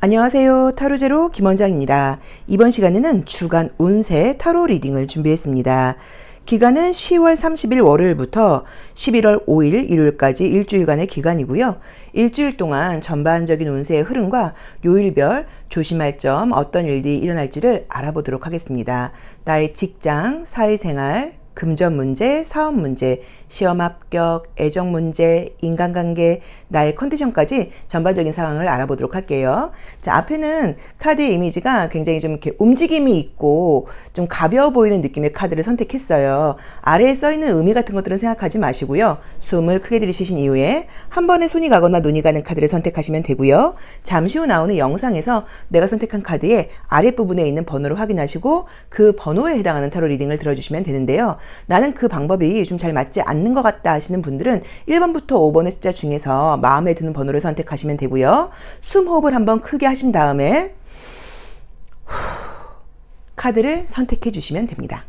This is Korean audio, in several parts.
안녕하세요. 타로제로 김원장입니다. 이번 시간에는 주간 운세 타로 리딩을 준비했습니다. 기간은 10월 30일 월요일부터 11월 5일 일요일까지 일주일간의 기간이고요. 일주일 동안 전반적인 운세의 흐름과 요일별 조심할 점, 어떤 일들이 일어날지를 알아보도록 하겠습니다. 나의 직장, 사회생활, 금전 문제, 사업 문제, 시험 합격, 애정 문제, 인간관계, 나의 컨디션까지 전반적인 상황을 알아보도록 할게요. 자, 앞에는 카드의 이미지가 굉장히 좀 이렇게 움직임이 있고 좀 가벼워 보이는 느낌의 카드를 선택했어요. 아래에 써있는 의미 같은 것들은 생각하지 마시고요. 숨을 크게 들이쉬신 이후에 한 번에 손이 가거나 눈이 가는 카드를 선택하시면 되고요. 잠시 후 나오는 영상에서 내가 선택한 카드의 아랫부분에 있는 번호를 확인하시고 그 번호에 해당하는 타로 리딩을 들어주시면 되는데요. 나는 그 방법이 좀 잘 맞지 않는 것 같다 하시는 분들은 1번부터 5번의 숫자 중에서 마음에 드는 번호를 선택하시면 되고요. 숨 호흡을 한번 크게 하신 다음에 카드를 선택해 주시면 됩니다.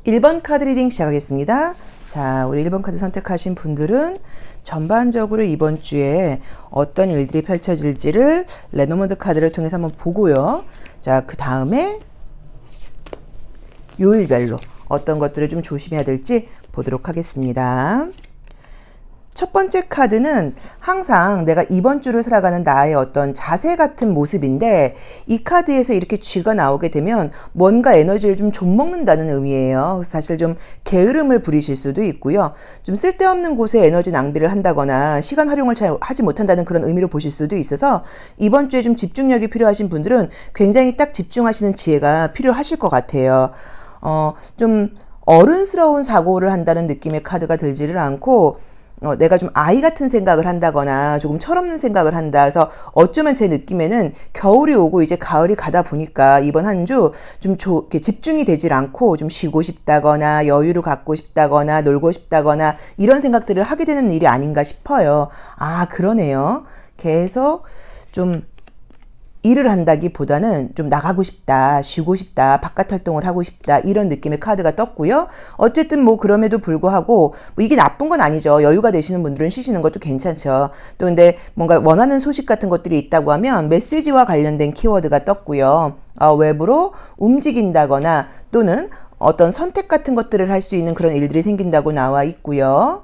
(1번) 카드 리딩 시작하겠습니다. 자, 우리 1번 카드 선택하신 분들은 전반적으로 이번 주에 어떤 일들이 펼쳐질지를 레노먼드 카드를 통해서 한번 보고요. 자, 그 다음에 요일별로 어떤 것들을 좀 조심해야 될지 보도록 하겠습니다. 첫 번째 카드는 항상 내가 이번 주를 살아가는 나의 어떤 자세 같은 모습인데, 이 카드에서 이렇게 쥐가 나오게 되면 뭔가 에너지를 좀 좀먹는다는 의미예요. 사실 좀 게으름을 부리실 수도 있고요. 좀 쓸데없는 곳에 에너지 낭비를 한다거나 시간 활용을 잘 하지 못한다는 그런 의미로 보실 수도 있어서 이번 주에 좀 집중력이 필요하신 분들은 굉장히 딱 집중하시는 지혜가 필요하실 것 같아요. 좀 어른스러운 사고를 한다는 느낌의 카드가 들지를 않고 내가 좀 아이 같은 생각을 한다거나 조금 철없는 생각을 한다 해서 어쩌면 제 느낌에는 겨울이 오고 이제 가을이 가다 보니까 이번 한 주 좀 집중이 되질 않고 좀 쉬고 싶다거나 여유를 갖고 싶다거나 놀고 싶다거나 이런 생각들을 하게 되는 일이 아닌가 싶어요. 아, 그러네요. 계속 좀 일을 한다기보다는 좀 나가고 싶다, 쉬고 싶다, 바깥 활동을 하고 싶다, 이런 느낌의 카드가 떴고요. 어쨌든 뭐 그럼에도 불구하고 뭐 이게 나쁜 건 아니죠. 여유가 되시는 분들은 쉬시는 것도 괜찮죠. 또 근데 뭔가 원하는 소식 같은 것들이 있다고 하면 메시지와 관련된 키워드가 떴고요. 외부로 움직인다거나 또는 어떤 선택 같은 것들을 할 수 있는 그런 일들이 생긴다고 나와 있고요.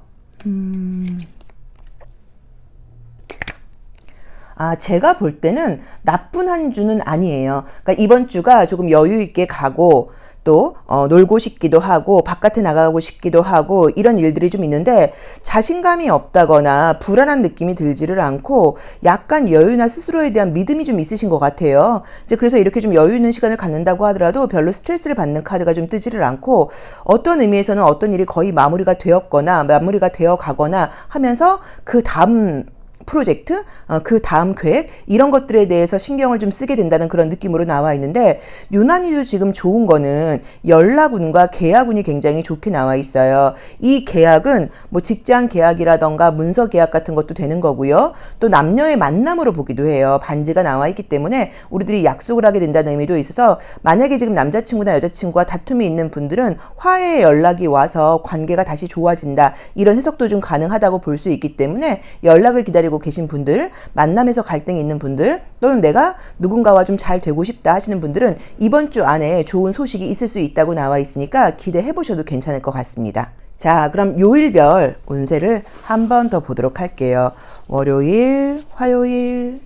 제가 볼 때는 나쁜 한 주는 아니에요. 그러니까 이번 주가 조금 여유 있게 가고 또 놀고 싶기도 하고 바깥에 나가고 싶기도 하고 이런 일들이 좀 있는데, 자신감이 없다거나 불안한 느낌이 들지를 않고 약간 여유나 스스로에 대한 믿음이 좀 있으신 것 같아요. 이제 그래서 이렇게 좀 여유 있는 시간을 갖는다고 하더라도 별로 스트레스를 받는 카드가 좀 뜨지를 않고, 어떤 의미에서는 어떤 일이 거의 마무리가 되었거나 마무리가 되어 가거나 하면서 그 다음 프로젝트, 그 다음 계획, 이런 것들에 대해서 신경을 좀 쓰게 된다는 그런 느낌으로 나와 있는데, 유난히도 지금 좋은 거는 연락운과 계약운이 굉장히 좋게 나와 있어요. 이 계약은 뭐 직장 계약이라던가 문서 계약 같은 것도 되는 거고요. 또 남녀의 만남으로 보기도 해요. 반지가 나와 있기 때문에 우리들이 약속을 하게 된다는 의미도 있어서, 만약에 지금 남자친구나 여자친구와 다툼이 있는 분들은 화해의 연락이 와서 관계가 다시 좋아진다, 이런 해석도 좀 가능하다고 볼 수 있기 때문에 연락을 기다리고 계신 분들, 만남에서 갈등이 있는 분들, 또는 내가 누군가와 좀 잘 되고 싶다 하시는 분들은 이번 주 안에 좋은 소식이 있을 수 있다고 나와 있으니까 기대해 보셔도 괜찮을 것 같습니다. 자, 그럼 요일별 운세를 한 번 더 보도록 할게요. 월요일, 화요일,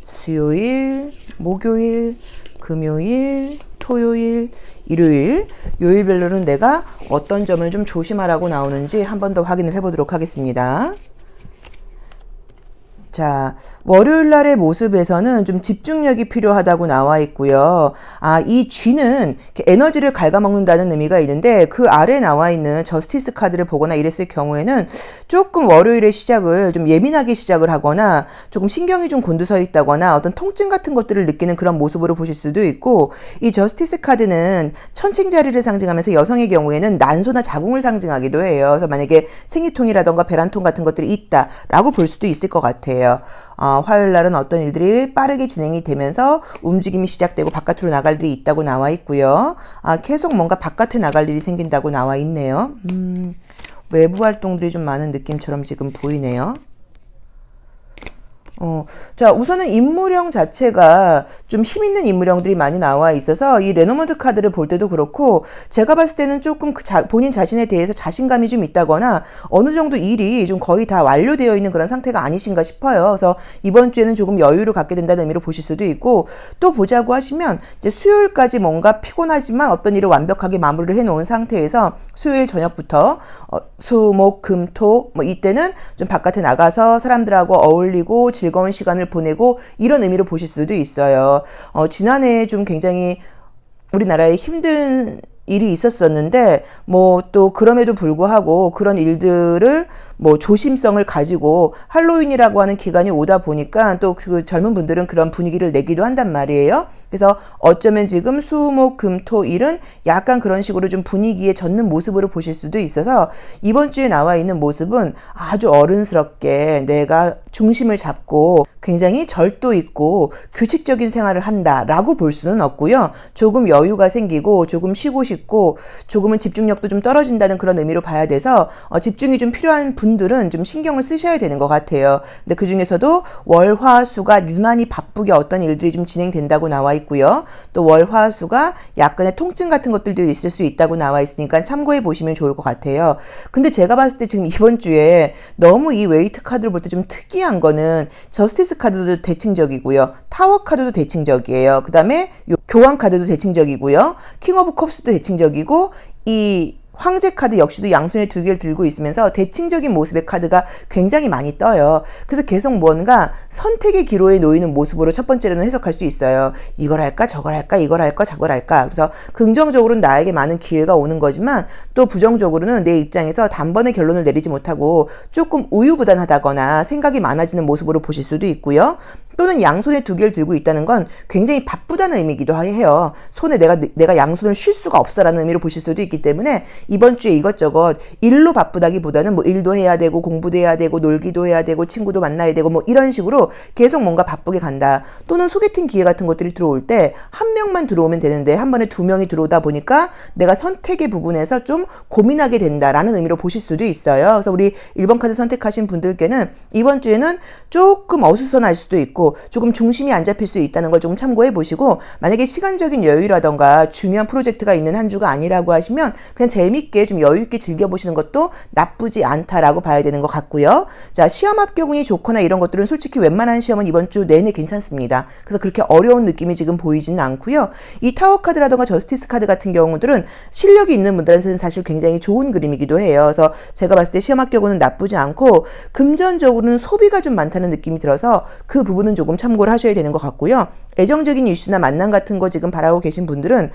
수요일, 목요일, 금요일, 토요일, 일요일, 요일별로는 내가 어떤 점을 좀 조심하라고 나오는지 한 번 더 확인을 해보도록 하겠습니다. 자, 월요일 날의 모습에서는 좀 집중력이 필요하다고 나와 있고요. 이 쥐는 에너지를 갉아먹는다는 의미가 있는데, 그 아래에 나와 있는 저스티스 카드를 보거나 이랬을 경우에는 조금 월요일의 시작을 좀 예민하게 시작을 하거나 조금 신경이 좀 곤두서 있다거나 어떤 통증 같은 것들을 느끼는 그런 모습으로 보실 수도 있고, 이 저스티스 카드는 천칭자리를 상징하면서 여성의 경우에는 난소나 자궁을 상징하기도 해요. 그래서 만약에 생리통이라던가 배란통 같은 것들이 있다라고 볼 수도 있을 것 같아요. 같아요. 화요일 날은 어떤 일들이 빠르게 진행이 되면서 움직임이 시작되고 바깥으로 나갈 일이 있다고 나와 있고요. 계속 뭔가 바깥에 나갈 일이 생긴다고 나와 있네요. 외부 활동들이 좀 많은 느낌처럼 지금 보이네요. 자, 우선은 인물형 자체가 좀 힘있는 인물형들이 많이 나와 있어서 이 레노먼드 카드를 볼 때도 그렇고 제가 봤을 때는 조금 본인 자신에 대해서 자신감이 좀 있다거나 어느 정도 일이 좀 거의 다 완료되어 있는 그런 상태가 아니신가 싶어요. 그래서 이번 주에는 조금 여유를 갖게 된다는 의미로 보실 수도 있고, 또 보자고 하시면 이제 수요일까지 뭔가 피곤하지만 어떤 일을 완벽하게 마무리를 해놓은 상태에서 수요일 저녁부터 수, 목, 금, 토 뭐 이때는 좀 바깥에 나가서 사람들하고 어울리고 즐거운 시간을 보내고 이런 의미로 보실 수도 있어요. 지난해에 좀 굉장히 우리나라에 힘든 일이 있었었는데 뭐 또 그럼에도 불구하고 그런 일들을 뭐 조심성을 가지고 할로윈이라고 하는 기간이 오다 보니까 또 그 젊은 분들은 그런 분위기를 내기도 한단 말이에요. 그래서 어쩌면 지금 수, 목, 금, 토, 일은 약간 그런 식으로 좀 분위기에 젖는 모습으로 보실 수도 있어서 이번 주에 나와 있는 모습은 아주 어른스럽게 내가 중심을 잡고 굉장히 절도 있고 규칙적인 생활을 한다라고 볼 수는 없고요. 조금 여유가 생기고 조금 쉬고 싶고 조금은 집중력도 좀 떨어진다는 그런 의미로 봐야 돼서 집중이 좀 필요한 분들은 좀 신경을 쓰셔야 되는 것 같아요. 근데 그 중에서도 월, 화, 수가 유난히 바쁘게 어떤 일들이 좀 진행된다고 나와 있고요. 또 월, 화, 수가 약간의 통증 같은 것들도 있을 수 있다고 나와 있으니까 참고해 보시면 좋을 것 같아요. 근데 제가 봤을 때 지금 이번 주에 너무 이 웨이트 카드를 볼 때 좀 특이한 거는 저스티스 카드도 대칭적이고요. 타워 카드도 대칭적이에요. 그 다음에 교황 카드도 대칭적이고요. 킹 오브 컵스도 대칭적이고 이 황제 카드 역시도 양손에 두 개를 들고 있으면서 대칭적인 모습의 카드가 굉장히 많이 떠요. 그래서 계속 뭔가 선택의 기로에 놓이는 모습으로 첫 번째로는 해석할 수 있어요. 이걸 할까 저걸 할까 이걸 할까 저걸 할까. 그래서 긍정적으로는 나에게 많은 기회가 오는 거지만 또 부정적으로는 내 입장에서 단번에 결론을 내리지 못하고 조금 우유부단하다거나 생각이 많아지는 모습으로 보실 수도 있고요. 또는 양손에 두 개를 들고 있다는 건 굉장히 바쁘다는 의미이기도 해요. 손에 내가 양손을 쉴 수가 없어라는 의미로 보실 수도 있기 때문에 이번 주에 이것저것 일로 바쁘다기보다는 뭐 일도 해야 되고 공부도 해야 되고 놀기도 해야 되고 친구도 만나야 되고 뭐 이런 식으로 계속 뭔가 바쁘게 간다. 또는 소개팅 기회 같은 것들이 들어올 때 한 명만 들어오면 되는데 한 번에 두 명이 들어오다 보니까 내가 선택의 부분에서 좀 고민하게 된다라는 의미로 보실 수도 있어요. 그래서 우리 1번 카드 선택하신 분들께는 이번 주에는 조금 어수선할 수도 있고 조금 중심이 안 잡힐 수 있다는 걸 조금 참고해 보시고, 만약에 시간적인 여유라던가 중요한 프로젝트가 있는 한 주가 아니라고 하시면 그냥 재밌게 좀 여유 있게 즐겨보시는 것도 나쁘지 않다라고 봐야 되는 것 같고요. 자, 시험 합격 운이 좋거나 이런 것들은 솔직히 웬만한 시험은 이번 주 내내 괜찮습니다. 그래서 그렇게 어려운 느낌이 지금 보이지는 않고요. 이 타워 카드라던가 저스티스 카드 같은 경우들은 실력이 있는 분들한테는 사실 굉장히 좋은 그림이기도 해요. 그래서 제가 봤을 때 시험 합격 운은 나쁘지 않고 금전적으로는 소비가 좀 많다는 느낌이 들어서 그 부분은 조금 참고를 하셔야 되는 것 같고요. 애정적인 이슈나 만남 같은 거 지금 바라고 계신 분들은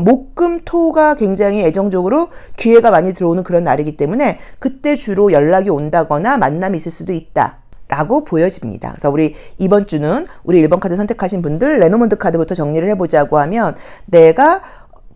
목, 금, 토가 굉장히 애정적으로 기회가 많이 들어오는 그런 날이기 때문에 그때 주로 연락이 온다거나 만남이 있을 수도 있다 라고 보여집니다. 그래서 우리 이번 주는 우리 1번 카드 선택하신 분들 레노먼드 카드부터 정리를 해보자고 하면, 내가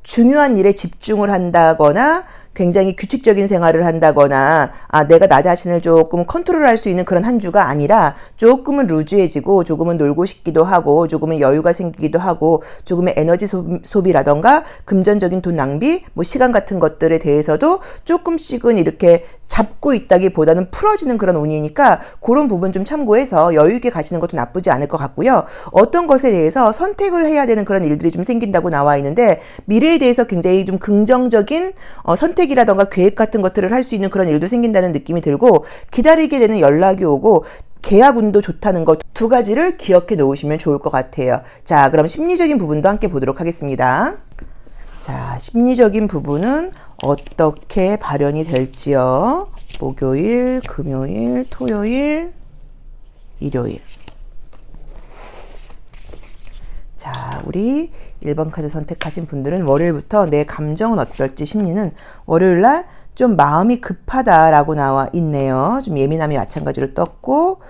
중요한 일에 집중을 한다거나 굉장히 규칙적인 생활을 한다거나 내가 나 자신을 조금 컨트롤할 수 있는 그런 한 주가 아니라 조금은 루즈해지고 조금은 놀고 싶기도 하고 조금은 여유가 생기기도 하고 조금의 에너지 소비라던가 금전적인 돈 낭비, 뭐 시간 같은 것들에 대해서도 조금씩은 이렇게 잡고 있다기보다는 풀어지는 그런 운이니까 그런 부분 좀 참고해서 여유 있게 가시는 것도 나쁘지 않을 것 같고요. 어떤 것에 대해서 선택을 해야 되는 그런 일들이 좀 생긴다고 나와 있는데 미래에 대해서 굉장히 좀 긍정적인 선택이라던가 계획 같은 것들을 할 수 있는 그런 일도 생긴다는 느낌이 들고, 기다리게 되는 연락이 오고 계약 운도 좋다는 것 두 가지를 기억해 놓으시면 좋을 것 같아요. 자, 그럼 심리적인 부분도 함께 보도록 하겠습니다. 자, 심리적인 부분은 어떻게 발현이 될지요. 목요일, 금요일, 토요일, 일요일. 자, 우리 1번 카드 선택하신 분들은 월요일부터 내 감정은 어떨지 심리는 월요일날 좀 마음이 급하다라고 나와 있네요. 좀 예민함이 마찬가지로 떴고,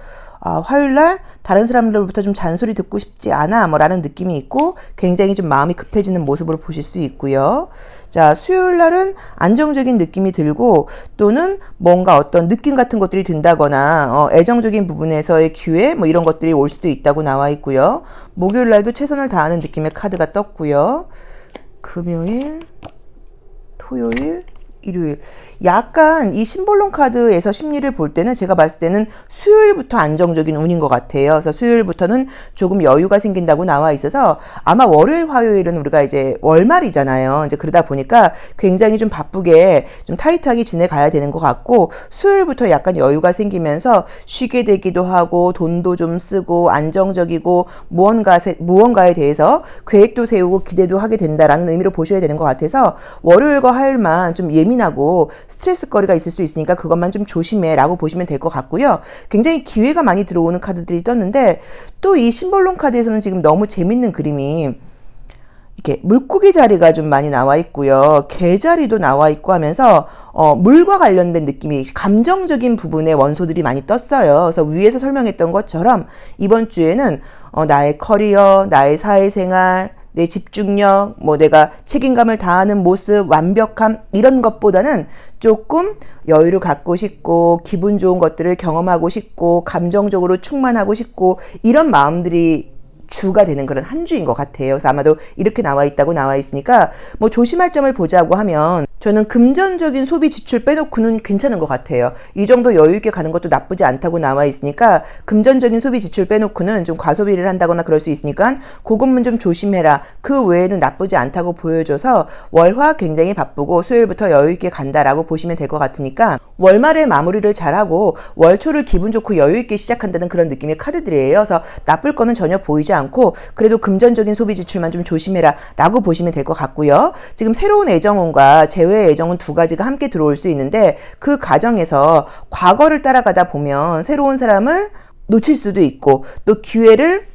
화요일날 다른 사람들로부터 좀 잔소리 듣고 싶지 않아 뭐 라는 느낌이 있고 굉장히 좀 마음이 급해지는 모습으로 보실 수 있고요. 자, 수요일날은 안정적인 느낌이 들고 또는 뭔가 어떤 느낌 같은 것들이 든다거나 애정적인 부분에서의 기회 뭐 이런 것들이 올 수도 있다고 나와 있고요. 목요일날도 최선을 다하는 느낌의 카드가 떴고요. 금요일, 토요일, 일요일. 약간 이 심볼론 카드에서 심리를 볼 때는 제가 봤을 때는 수요일부터 안정적인 운인 것 같아요. 그래서 수요일부터는 조금 여유가 생긴다고 나와 있어서 아마 월요일, 화요일은 우리가 이제 월말이잖아요. 이제 그러다 보니까 굉장히 좀 바쁘게 좀 타이트하게 지내가야 되는 것 같고 수요일부터 약간 여유가 생기면서 쉬게 되기도 하고 돈도 좀 쓰고 안정적이고 무언가에 대해서 계획도 세우고 기대도 하게 된다라는 의미로 보셔야 되는 것 같아서 월요일과 화요일만 좀 예민하고 스트레스거리가 있을 수 있으니까 그것만 좀 조심해 라고 보시면 될 것 같고요. 굉장히 기회가 많이 들어오는 카드들이 떴는데 또 이 심볼론 카드에서는 지금 너무 재밌는 그림이 이렇게 물고기 자리가 좀 많이 나와 있고요. 개 자리도 나와 있고 하면서 물과 관련된 느낌이 감정적인 부분의 원소들이 많이 떴어요. 그래서 위에서 설명했던 것처럼 이번 주에는 나의 커리어, 나의 사회생활, 내 집중력, 뭐 내가 책임감을 다하는 모습, 완벽함 이런 것보다는 조금 여유를 갖고 싶고 기분 좋은 것들을 경험하고 싶고 감정적으로 충만하고 싶고 이런 마음들이 주가 되는 그런 한 주인 것 같아요. 그래서 아마도 이렇게 나와 있다고 나와 있으니까 뭐 조심할 점을 보자고 하면 저는 금전적인 소비 지출 빼놓고는 괜찮은 것 같아요. 이 정도 여유 있게 가는 것도 나쁘지 않다고 나와 있으니까 금전적인 소비 지출 빼놓고는 좀 과소비를 한다거나 그럴 수 있으니까 그것만 좀 조심해라. 그 외에는 나쁘지 않다고 보여줘서 월화 굉장히 바쁘고 수요일부터 여유 있게 간다라고 보시면 될 것 같으니까 월말에 마무리를 잘하고 월초를 기분 좋고 여유 있게 시작한다는 그런 느낌의 카드들이에요. 그래서 나쁠 거는 전혀 보이지 않고 그래도 금전적인 소비 지출만 좀 조심해라 라고 보시면 될 것 같고요. 지금 새로운 애정운과 재회의 애정운 두 가지가 함께 들어올 수 있는데 그 과정에서 과거를 따라가다 보면 새로운 사람을 놓칠 수도 있고 또 기회를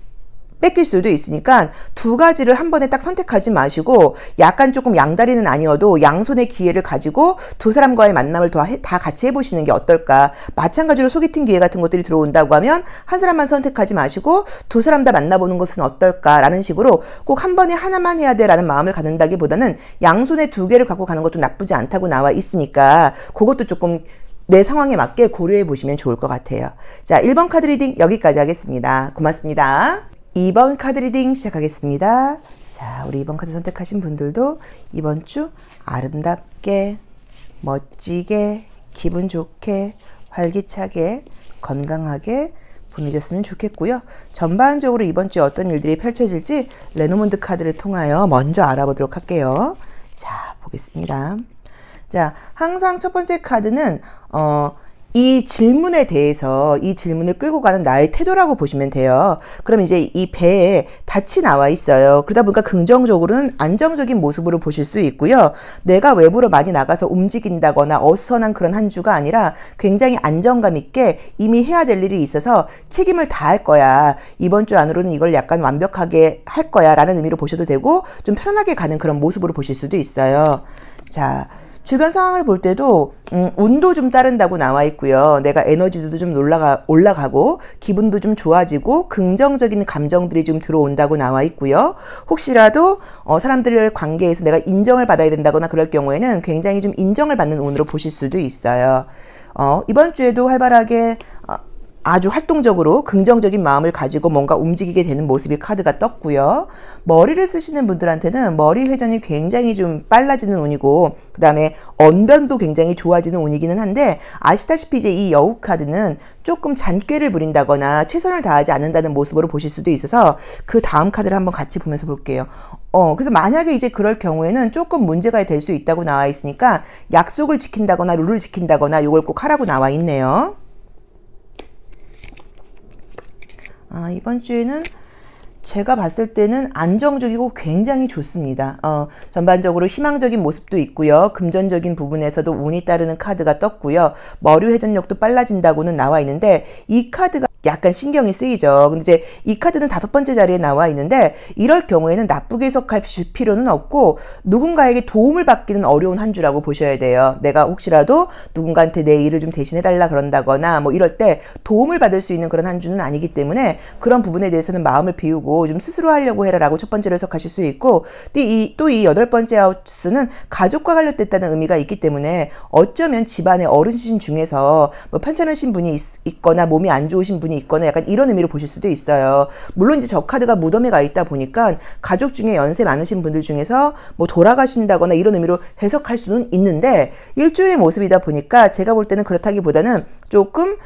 뺏길 수도 있으니까 두 가지를 한 번에 딱 선택하지 마시고 약간 조금 양다리는 아니어도 양손의 기회를 가지고 두 사람과의 만남을 다 같이 해보시는 게 어떨까. 마찬가지로 소개팅 기회 같은 것들이 들어온다고 하면 한 사람만 선택하지 마시고 두 사람 다 만나보는 것은 어떨까라는 식으로 꼭 한 번에 하나만 해야 돼라는 마음을 갖는다기보다는 양손에 두 개를 갖고 가는 것도 나쁘지 않다고 나와 있으니까 그것도 조금 내 상황에 맞게 고려해 보시면 좋을 것 같아요. 자, 1번 카드 리딩 여기까지 하겠습니다. 고맙습니다. 2번 카드 리딩 시작하겠습니다. 자, 우리 2번 카드 선택하신 분들도 이번 주 아름답게, 멋지게, 기분 좋게, 활기차게, 건강하게 보내셨으면 좋겠고요. 전반적으로 이번 주에 어떤 일들이 펼쳐질지 레노몬드 카드를 통하여 먼저 알아보도록 할게요. 자, 보겠습니다. 자, 항상 첫 번째 카드는 이 질문에 대해서 이 질문을 끌고 가는 나의 태도라고 보시면 돼요. 그럼 이제 이 배에 닻이 나와 있어요. 그러다 보니까 긍정적으로는 안정적인 모습으로 보실 수 있고요. 내가 외부로 많이 나가서 움직인다거나 어수선한 그런 한 주가 아니라 굉장히 안정감 있게 이미 해야 될 일이 있어서 책임을 다할 거야. 이번 주 안으로는 이걸 약간 완벽하게 할 거야 라는 의미로 보셔도 되고 좀 편안하게 가는 그런 모습으로 보실 수도 있어요. 자, 주변 상황을 볼 때도 운도 좀 따른다고 나와 있고요. 내가 에너지도 좀 올라가고 기분도 좀 좋아지고 긍정적인 감정들이 좀 들어온다고 나와 있고요. 혹시라도 사람들의 관계에서 내가 인정을 받아야 된다거나 그럴 경우에는 굉장히 좀 인정을 받는 운으로 보실 수도 있어요. 이번 주에도 활발하게 아주 활동적으로 긍정적인 마음을 가지고 뭔가 움직이게 되는 모습이 카드가 떴고요. 머리를 쓰시는 분들한테는 머리 회전이 굉장히 좀 빨라지는 운이고 그 다음에 언변도 굉장히 좋아지는 운이기는 한데 아시다시피 이제 이 여우 카드는 조금 잔꾀를 부린다거나 최선을 다하지 않는다는 모습으로 보실 수도 있어서 그 다음 카드를 한번 같이 보면서 볼게요. 그래서 만약에 이제 그럴 경우에는 조금 문제가 될 수 있다고 나와 있으니까 약속을 지킨다거나 룰을 지킨다거나 이걸 꼭 하라고 나와 있네요. 이번 주에는 제가 봤을 때는 안정적이고 굉장히 좋습니다. 전반적으로 희망적인 모습도 있고요. 금전적인 부분에서도 운이 따르는 카드가 떴고요. 머리 회전력도 빨라진다고는 나와 있는데 이 카드가 약간 신경이 쓰이죠. 근데 이제 이 카드는 5번째 자리에 나와 있는데 이럴 경우에는 나쁘게 해석할 필요는 없고 누군가에게 도움을 받기는 어려운 한 주라고 보셔야 돼요. 내가 혹시라도 누군가한테 내 일을 좀 대신해달라 그런다거나 뭐 이럴 때 도움을 받을 수 있는 그런 한 주는 아니기 때문에 그런 부분에 대해서는 마음을 비우고 좀 스스로 하려고 해라라고 첫 번째로 해석하실 수 있고 또 이 8번째 하우스는 가족과 관련됐다는 의미가 있기 때문에 어쩌면 집안의 어르신 중에서 뭐 편찮으신 분이 있거나 몸이 안 좋으신 분이 있거나 약간 이런 의미로 보실 수도 있어요. 물론 이제 저 카드가 무덤에 가 있다 보니까 가족 중에 연세 많으신 분들 중에서 뭐 돌아가신다거나 이런 의미로 해석할 수는 있는데 일주일의 모습이다 보니까 제가 볼 때는 그렇다기보다는 조금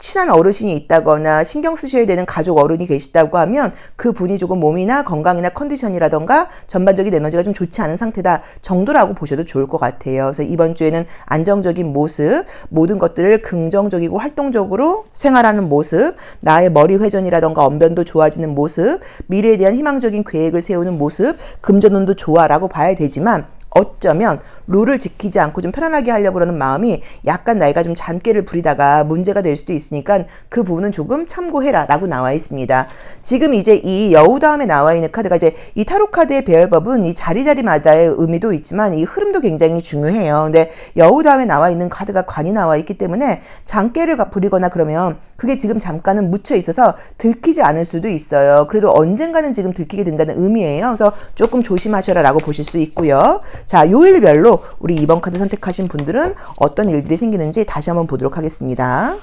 친한 어르신이 있다거나 신경 쓰셔야 되는 가족 어른이 계시다고 하면 그 분이 조금 몸이나 건강이나 컨디션이라던가 전반적인 에너지가 좀 좋지 않은 상태다 정도라고 보셔도 좋을 것 같아요. 그래서 이번 주에는 안정적인 모습, 모든 것들을 긍정적이고 활동적으로 생활하는 모습, 나의 머리 회전이라던가 언변도 좋아지는 모습, 미래에 대한 희망적인 계획을 세우는 모습, 금전운도 좋아라고 봐야 되지만 어쩌면 룰을 지키지 않고 좀 편안하게 하려고 그러는 마음이 약간 나이가 좀 잔꾀를 부리다가 문제가 될 수도 있으니까 그 부분은 조금 참고해라 라고 나와 있습니다. 지금 이제 이 여우 다음에 나와 있는 카드가 이제 이 타로 카드의 배열법은 이 자리자리마다의 의미도 있지만 이 흐름도 굉장히 중요해요. 근데 여우 다음에 나와 있는 카드가 관이 나와 있기 때문에 잔꾀를 부리거나 그러면 그게 지금 잠깐은 묻혀 있어서 들키지 않을 수도 있어요. 그래도 언젠가는 지금 들키게 된다는 의미예요. 그래서 조금 조심하셔라 라고 보실 수 있고요. 자, 요일별로 우리 2번 카드 선택하신 분들은 어떤 일들이 생기는지 다시 한번 보도록 하겠습니다.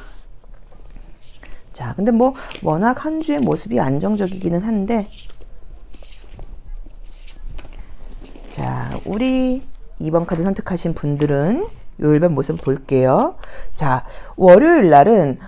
자, 근데 뭐 워낙 한 주의 모습이 안정적이기는 한데 자, 우리 2번 카드 선택하신 분들은 요일별 모습 볼게요. 자, 월요일 날은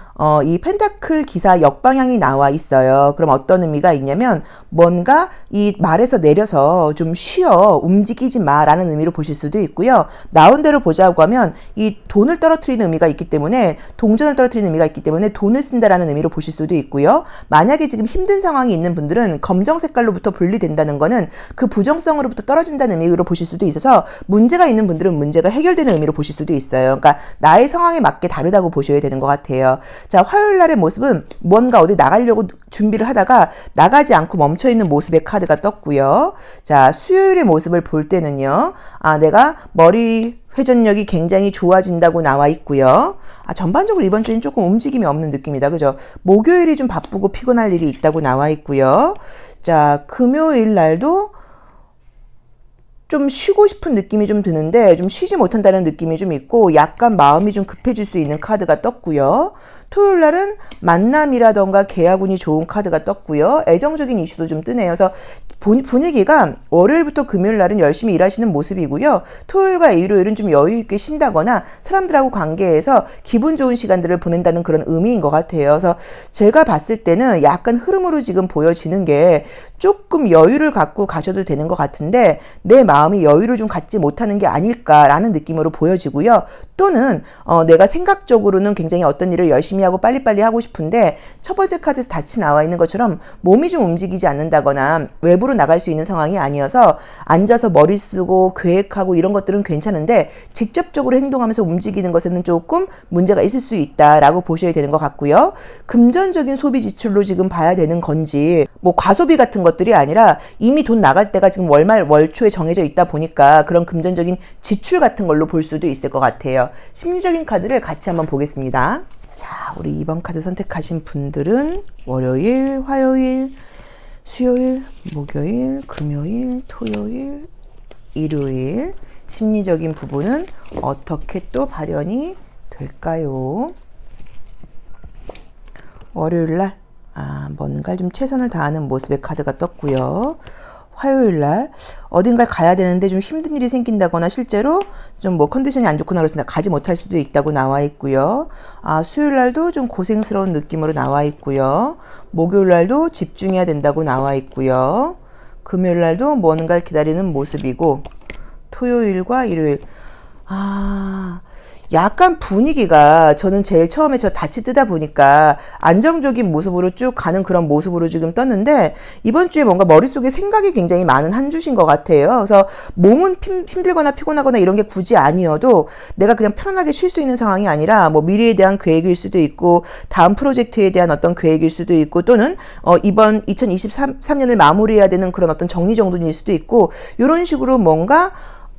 이 펜타클 기사 역방향이 나와 있어요. 그럼 어떤 의미가 있냐면 뭔가 이 말에서 내려서 좀 쉬어 움직이지 마라는 의미로 보실 수도 있고요. 나온 대로 보자고 하면 이 돈을 떨어뜨리는 의미가 있기 때문에 동전을 떨어뜨리는 의미가 있기 때문에 돈을 쓴다라는 의미로 보실 수도 있고요. 만약에 지금 힘든 상황이 있는 분들은 검정 색깔로부터 분리된다는 거는 그 부정성으로부터 떨어진다는 의미로 보실 수도 있어서 문제가 있는 분들은 문제가 해결되는 의미로 보실 수도 있어요. 그러니까 나의 상황에 맞게 다르다고 보셔야 되는 것 같아요. 자, 화요일 날의 모습은 뭔가 어디 나가려고 준비를 하다가 나가지 않고 멈춰있는 모습의 카드가 떴고요. 자, 수요일의 모습을 볼 때는요. 내가 머리 회전력이 굉장히 좋아진다고 나와 있고요. 전반적으로 이번 주는 조금 움직임이 없는 느낌이다. 그죠? 목요일이 좀 바쁘고 피곤할 일이 있다고 나와 있고요. 자, 금요일 날도 좀 쉬고 싶은 느낌이 좀 드는데 좀 쉬지 못한다는 느낌이 좀 있고 약간 마음이 좀 급해질 수 있는 카드가 떴고요. 토요일 날은 만남이라던가 계약운이 좋은 카드가 떴고요. 애정적인 이슈도 좀 뜨네요. 그래서 분위기가 월요일부터 금요일 날은 열심히 일하시는 모습이고요. 토요일과 일요일은 좀 여유 있게 쉰다거나 사람들하고 관계에서 기분 좋은 시간들을 보낸다는 그런 의미인 것 같아요. 그래서 제가 봤을 때는 약간 흐름으로 지금 보여지는 게 조금 여유를 갖고 가셔도 되는 것 같은데 내 마음이 여유를 좀 갖지 못하는 게 아닐까라는 느낌으로 보여지고요. 또는 내가 생각적으로는 굉장히 어떤 일을 열심히 하고 빨리빨리 하고 싶은데 첫 번째 카드에서 같이 나와 있는 것처럼 몸이 좀 움직이지 않는다거나 외부로 나갈 수 있는 상황이 아니어서 앉아서 머리 쓰고 계획하고 이런 것들은 괜찮은데 직접적으로 행동하면서 움직이는 것에는 조금 문제가 있을 수 있다라고 보셔야 되는 것 같고요. 금전적인 소비 지출로 지금 봐야 되는 건지 뭐 과소비 같은 것들이 아니라 이미 돈 나갈 때가 지금 월말 월초에 정해져 있다 보니까 그런 금전적인 지출 같은 걸로 볼 수도 있을 것 같아요. 심리적인 카드를 같이 한번 보겠습니다. 자, 우리 2번 카드 선택하신 분들은 월요일, 화요일, 수요일, 목요일, 금요일, 토요일, 일요일 심리적인 부분은 어떻게 또 발현이 될까요? 월요일 날 뭔가 좀 최선을 다하는 모습의 카드가 떴고요. 화요일 날 어딘가 가야 되는데 좀 힘든 일이 생긴다거나 실제로 좀 뭐 컨디션이 안 좋거나 그렇습니다. 가지 못할 수도 있다고 나와 있고요. 수요일 날도 좀 고생스러운 느낌으로 나와 있고요. 목요일 날도 집중해야 된다고 나와 있고요. 금요일 날도 뭔가를 기다리는 모습이고 토요일과 일요일 아, 약간 분위기가 저는 제일 처음에 저 닻이 뜨다 보니까 안정적인 모습으로 쭉 가는 그런 모습으로 지금 떴는데 이번 주에 뭔가 머릿속에 생각이 굉장히 많은 한 주신 것 같아요. 그래서 몸은 힘들거나 피곤하거나 이런 게 굳이 아니어도 내가 그냥 편안하게 쉴 수 있는 상황이 아니라 뭐 미래에 대한 계획일 수도 있고 다음 프로젝트에 대한 어떤 계획일 수도 있고 또는 이번 2023년을 마무리해야 되는 그런 어떤 정리정돈일 수도 있고 이런 식으로 뭔가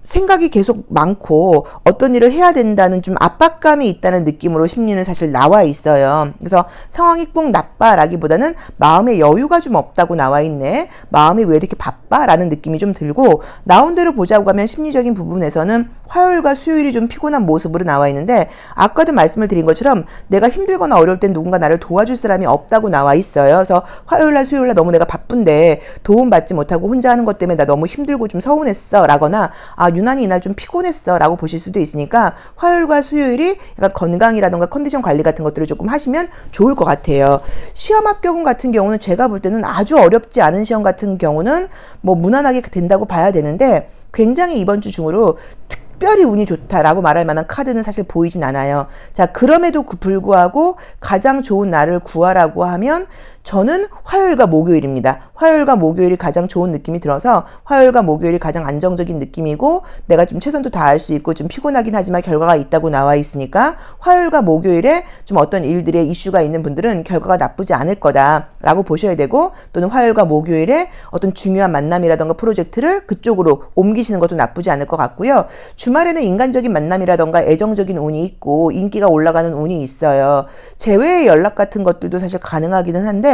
생각이 계속 많고 어떤 일을 해야 된다는 좀 압박감이 있다는 느낌으로 심리는 사실 나와 있어요. 그래서 상황이 꼭 나빠라기보다는 마음의 여유가 좀 없다고 나와 있네. 마음이 왜 이렇게 바빠라는 느낌이 좀 들고 나온 대로 보자고 하면 심리적인 부분에서는 화요일과 수요일이 좀 피곤한 모습으로 나와 있는데 아까도 말씀을 드린 것처럼 내가 힘들거나 어려울 땐 누군가 나를 도와줄 사람이 없다고 나와 있어요. 그래서 화요일날 수요일날 너무 내가 바쁜데 도움받지 못하고 혼자 하는 것 때문에 나 너무 힘들고 좀 서운했어 라거나 유난히 이날 좀 피곤했어 라고 보실 수도 있으니까 화요일과 수요일이 약간 건강이라던가 컨디션 관리 같은 것들을 조금 하시면 좋을 것 같아요. 시험 합격운 같은 경우는 제가 볼 때는 아주 어렵지 않은 시험 같은 경우는 뭐 무난하게 된다고 봐야 되는데 굉장히 이번 주 중으로 특별히 운이 좋다라고 말할 만한 카드는 사실 보이진 않아요. 자, 그럼에도 불구하고 가장 좋은 날을 구하라고 하면 저는 화요일과 목요일입니다. 화요일과 목요일이 가장 좋은 느낌이 들어서 화요일과 목요일이 가장 안정적인 느낌이고 내가 좀 최선도 다할 수 있고 좀 피곤하긴 하지만 결과가 있다고 나와 있으니까 화요일과 목요일에 좀 어떤 일들의 이슈가 있는 분들은 결과가 나쁘지 않을 거다라고 보셔야 되고 또는 화요일과 목요일에 어떤 중요한 만남이라던가 프로젝트를 그쪽으로 옮기시는 것도 나쁘지 않을 것 같고요. 주말에는 인간적인 만남이라던가 애정적인 운이 있고 인기가 올라가는 운이 있어요. 재회의 연락 같은 것들도 사실 가능하기는 한데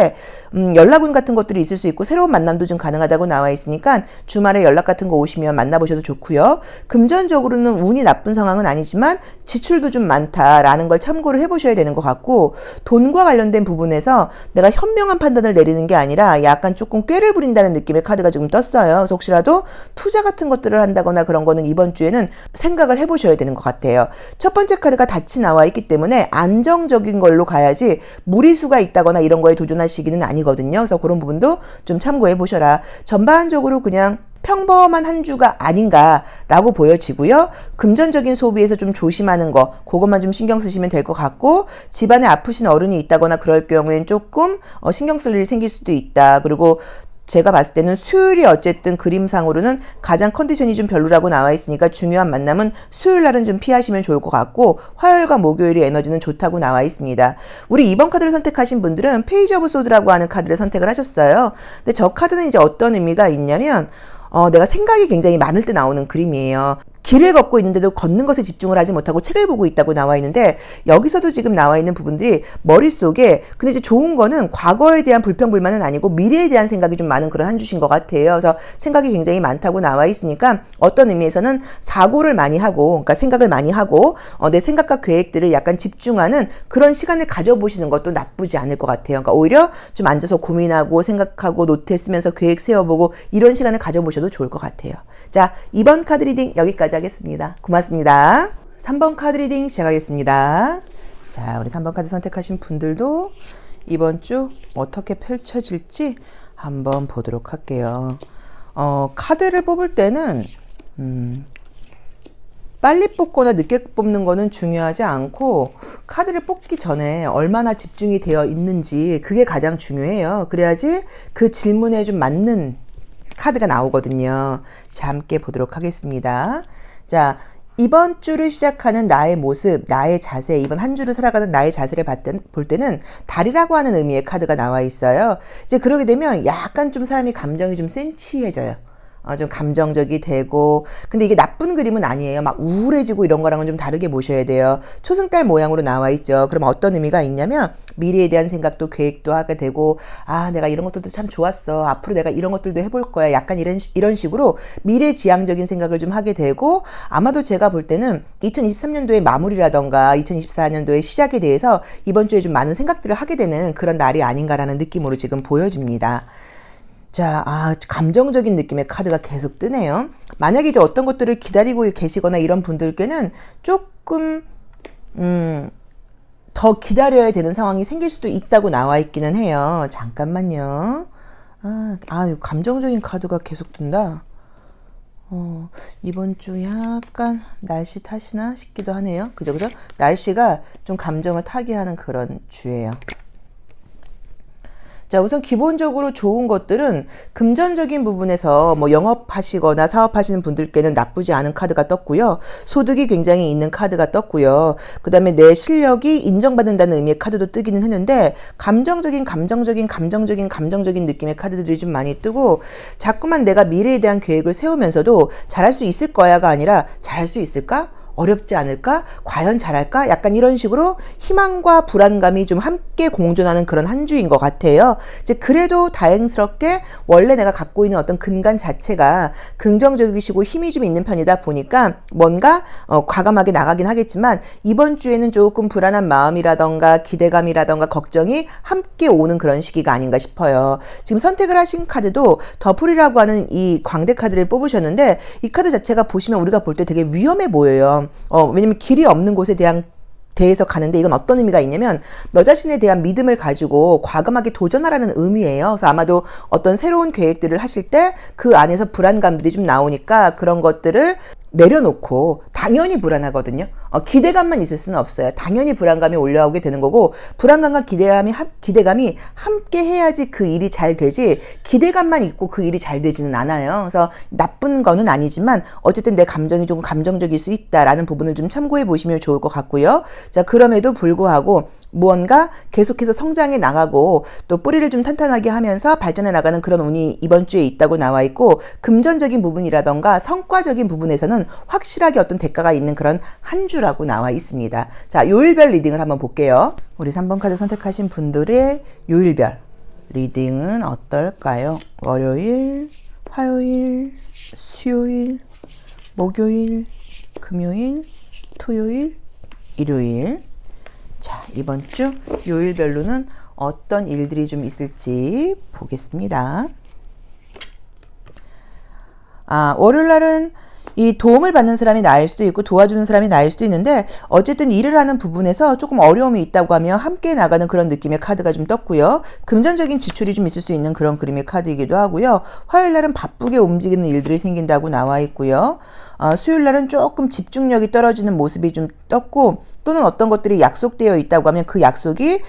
연락운 같은 것들이 있을 수 있고 새로운 만남도 좀 가능하다고 나와 있으니까 주말에 연락 같은 거 오시면 만나보셔도 좋고요. 금전적으로는 운이 나쁜 상황은 아니지만 지출도 좀 많다라는 걸 참고를 해보셔야 되는 것 같고 돈과 관련된 부분에서 내가 현명한 판단을 내리는 게 아니라 약간 조금 꾀를 부린다는 느낌의 카드가 조금 떴어요. 그래서 혹시라도 투자 같은 것들을 한다거나 그런 거는 이번 주에는 생각을 해보셔야 되는 것 같아요. 첫 번째 카드가 닻이 나와 있기 때문에 안정적인 걸로 가야지 무리수가 있다거나 이런 거에 도전할 시기는 아니거든요. 그래서 그런 부분도 좀 참고해 보셔라. 전반적으로 그냥 평범한 한 주가 아닌가라고 보여지고요. 금전적인 소비에서 좀 조심하는 거 그것만 좀 신경 쓰시면 될 것 같고 집안에 아프신 어른이 있다거나 그럴 경우엔 조금 신경 쓸 일이 생길 수도 있다. 그리고 제가 봤을 때는 수요일이 어쨌든 그림상으로는 가장 컨디션이 좀 별로라고 나와 있으니까 중요한 만남은 수요일 날은 좀 피하시면 좋을 것 같고 화요일과 목요일의 에너지는 좋다고 나와 있습니다. 우리 2번 카드를 선택하신 분들은 페이지 오브 소드라고 하는 카드를 선택을 하셨어요. 근데 저 카드는 이제 어떤 의미가 있냐면 내가 생각이 굉장히 많을 때 나오는 그림이에요. 길을 걷고 있는데도 걷는 것에 집중을 하지 못하고 책을 보고 있다고 나와 있는데 여기서도 지금 나와 있는 부분들이 머릿속에 근데 이제 좋은 거는 과거에 대한 불평불만은 아니고 미래에 대한 생각이 좀 많은 그런 한 주신 것 같아요. 그래서 생각이 굉장히 많다고 나와 있으니까 어떤 의미에서는 사고를 많이 하고 그러니까 생각을 많이 하고 내 생각과 계획들을 약간 집중하는 그런 시간을 가져보시는 것도 나쁘지 않을 것 같아요. 그러니까 오히려 좀 앉아서 고민하고 생각하고 노트 쓰면서 계획 세워보고 이런 시간을 가져보셔도 좋을 것 같아요. 자, 2번 카드 리딩 여기까지 하겠습니다. 고맙습니다. 3번 카드 리딩 시작하겠습니다. 자, 우리 3번 카드 선택하신 분들도 이번 주 어떻게 펼쳐질지 한번 보도록 할게요. 카드를 뽑을 때는 빨리 뽑거나 늦게 뽑는 거는 중요하지 않고 카드를 뽑기 전에 얼마나 집중이 되어 있는지 그게 가장 중요해요. 그래야지 그 질문에 좀 맞는 카드가 나오거든요. 자, 함께 보도록 하겠습니다. 자, 이번 주를 시작하는 나의 모습, 나의 자세, 이번 한 주를 살아가는 나의 자세를 볼 때는 달이라고 하는 의미의 카드가 나와 있어요. 이제 그러게 되면 약간 좀 사람이 감정이 좀 센치해져요. 좀 감정적이 되고 근데 이게 나쁜 그림은 아니에요. 막 우울해지고 이런 거랑은 좀 다르게 보셔야 돼요. 초승달 모양으로 나와 있죠. 그럼 어떤 의미가 있냐면 미래에 대한 생각도 계획도 하게 되고 내가 이런 것들도 참 좋았어. 앞으로 내가 이런 것들도 해볼 거야. 약간 이런 식으로 미래지향적인 생각을 좀 하게 되고 아마도 제가 볼 때는 2023년도의 마무리라던가 2024년도의 시작에 대해서 이번 주에 좀 많은 생각들을 하게 되는 그런 날이 아닌가라는 느낌으로 지금 보여집니다. 자, 감정적인 느낌의 카드가 계속 뜨네요. 만약에 이제 어떤 것들을 기다리고 계시거나 이런 분들께는 조금, 더 기다려야 되는 상황이 생길 수도 있다고 나와 있기는 해요. 잠깐만요. 감정적인 카드가 계속 뜬다. 이번 주 약간 날씨 탓이나 싶기도 하네요. 그죠? 날씨가 좀 감정을 타게 하는 그런 주예요. 자, 우선 기본적으로 좋은 것들은 금전적인 부분에서 뭐 영업하시거나 사업하시는 분들께는 나쁘지 않은 카드가 떴고요. 소득이 굉장히 있는 카드가 떴고요. 그 다음에 내 실력이 인정받는다는 의미의 카드도 뜨기는 했는데 감정적인 느낌의 카드들이 좀 많이 뜨고 자꾸만 내가 미래에 대한 계획을 세우면서도 잘할 수 있을 거야가 아니라 잘할 수 있을까? 어렵지 않을까? 과연 잘할까? 약간 이런 식으로 희망과 불안감이 좀 함께 공존하는 그런 한 주인 것 같아요. 이제 그래도 다행스럽게 원래 내가 갖고 있는 어떤 근간 자체가 긍정적이시고 힘이 좀 있는 편이다 보니까 뭔가 과감하게 나가긴 하겠지만 이번 주에는 조금 불안한 마음이라던가 기대감이라던가 걱정이 함께 오는 그런 시기가 아닌가 싶어요. 지금 선택을 하신 카드도 더풀이라고 하는 이 광대 카드를 뽑으셨는데 이 카드 자체가 보시면 우리가 볼 때 되게 위험해 보여요. 왜냐면 길이 없는 곳에 대해서 가는데 이건 어떤 의미가 있냐면 너 자신에 대한 믿음을 가지고 과감하게 도전하라는 의미예요. 그래서 아마도 어떤 새로운 계획들을 하실 때 그 안에서 불안감들이 좀 나오니까 그런 것들을 내려놓고 당연히 불안하거든요. 기대감만 있을 수는 없어요. 당연히 불안감이 올라오게 되는 거고 불안감과 기대감이 함께 해야지 그 일이 잘 되지 기대감만 있고 그 일이 잘 되지는 않아요. 그래서 나쁜 거는 아니지만 어쨌든 내 감정이 조금 감정적일 수 있다라는 부분을 좀 참고해 보시면 좋을 것 같고요. 자, 그럼에도 불구하고 무언가 계속해서 성장해 나가고 또 뿌리를 좀 탄탄하게 하면서 발전해 나가는 그런 운이 이번 주에 있다고 나와 있고 금전적인 부분이라던가 성과적인 부분에서는 확실하게 어떤 대가가 있는 그런 한 주라고 나와 있습니다. 자, 요일별 리딩을 한번 볼게요. 우리 3번 카드 선택하신 분들의 요일별 리딩은 어떨까요? 월요일, 화요일, 수요일, 목요일, 금요일, 토요일, 일요일. 자, 이번 주 요일별로는 어떤 일들이 좀 있을지 보겠습니다. 월요일 날은 이 도움을 받는 사람이 나을 수도 있고 도와주는 사람이 나을 수도 있는데 어쨌든 일을 하는 부분에서 조금 어려움이 있다고 하면 함께 나가는 그런 느낌의 카드가 좀 떴고요. 금전적인 지출이 좀 있을 수 있는 그런 그림의 카드이기도 하고요. 화요일 날은 바쁘게 움직이는 일들이 생긴다고 나와 있고요. 수요일 날은 조금 집중력이 떨어지는 모습이 좀 떴고 또는 어떤 것들이 약속되어 있다고 하면 그 약속이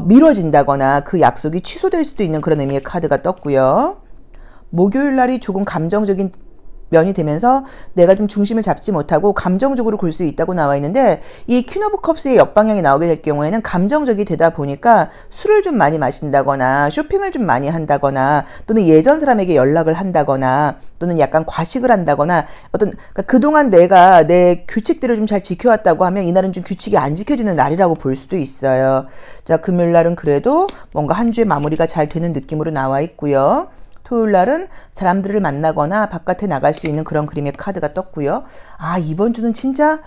미뤄진다거나 그 약속이 취소될 수도 있는 그런 의미의 카드가 떴고요. 목요일 날이 조금 감정적인 면이 되면서 내가 좀 중심을 잡지 못하고 감정적으로 굴 수 있다고 나와 있는데 이 퀸 오브 컵스의 역방향이 나오게 될 경우에는 감정적이 되다 보니까 술을 좀 많이 마신다거나 쇼핑을 좀 많이 한다거나 또는 예전 사람에게 연락을 한다거나 또는 약간 과식을 한다거나 그러니까 그동안 내가 내 규칙들을 좀 잘 지켜왔다고 하면 이날은 좀 규칙이 안 지켜지는 날이라고 볼 수도 있어요. 자, 금요일 날은 그래도 뭔가 한 주의 마무리가 잘 되는 느낌으로 나와 있고요. 토요일 날은 사람들을 만나거나 바깥에 나갈 수 있는 그런 그림의 카드가 떴고요. 이번 주는 진짜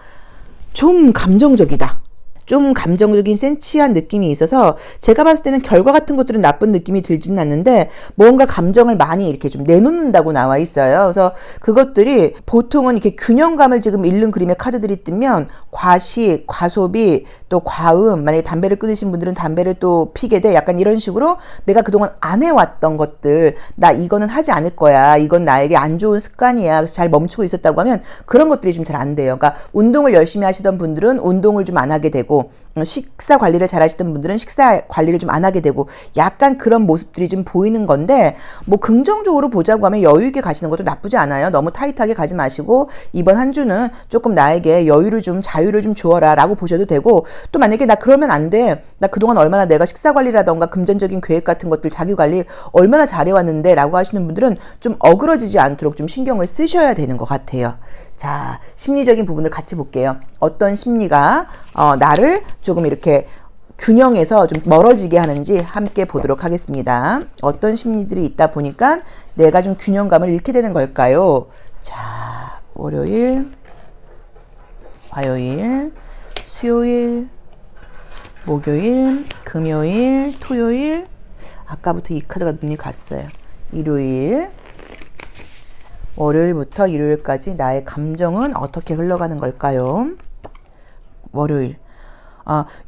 좀 감정적이다. 좀 감정적인 센치한 느낌이 있어서 제가 봤을 때는 결과 같은 것들은 나쁜 느낌이 들지는 않는데 뭔가 감정을 많이 이렇게 좀 내놓는다고 나와 있어요. 그래서 그것들이 보통은 이렇게 균형감을 지금 잃는 그림의 카드들이 뜨면 과식, 과소비, 또 과음, 만약에 담배를 끊으신 분들은 담배를 또 피게 돼. 약간 이런 식으로 내가 그동안 안 해왔던 것들, 나 이거는 하지 않을 거야. 이건 나에게 안 좋은 습관이야. 그래서 잘 멈추고 있었다고 하면 그런 것들이 좀 잘 안 돼요. 그러니까 운동을 열심히 하시던 분들은 운동을 좀 안 하게 되고 식사 관리를 잘 하시던 분들은 식사 관리를 좀 안 하게 되고 약간 그런 모습들이 좀 보이는 건데 뭐 긍정적으로 보자고 하면 여유 있게 가시는 것도 나쁘지 않아요. 너무 타이트하게 가지 마시고 이번 한 주는 조금 나에게 여유를 좀 자유를 좀 주어라 라고 보셔도 되고 또 만약에 나 그러면 안 돼. 나 그동안 얼마나 내가 식사 관리라던가 금전적인 계획 같은 것들 자기 관리 얼마나 잘해왔는데 라고 하시는 분들은 좀 어그러지지 않도록 좀 신경을 쓰셔야 되는 것 같아요. 자, 심리적인 부분을 같이 볼게요. 어떤 심리가 나를 조금 이렇게 균형에서 좀 멀어지게 하는지 함께 보도록 하겠습니다. 어떤 심리들이 있다 보니까 내가 좀 균형감을 잃게 되는 걸까요? 자, 월요일, 화요일, 수요일, 목요일, 금요일, 토요일, 아까부터 이 카드가 눈이 갔어요. 일요일, 월요일부터 일요일까지 나의 감정은 어떻게 흘러가는 걸까요? 월요일.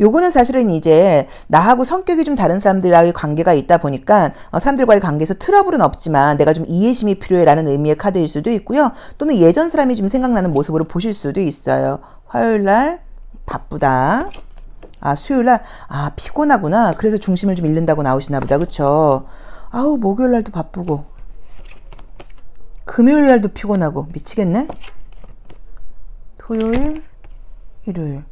요거는 사실은 이제 나하고 성격이 좀 다른 사람들과의 관계가 있다 보니까 사람들과의 관계에서 트러블은 없지만 내가 좀 이해심이 필요해라는 의미의 카드일 수도 있고요. 또는 예전 사람이 좀 생각나는 모습으로 보실 수도 있어요. 화요일날 바쁘다. 수요일날 피곤하구나. 그래서 중심을 좀 잃는다고 나오시나 보다. 그쵸? 목요일날도 바쁘고 금요일날도 피곤하고 미치겠네. 토요일 일요일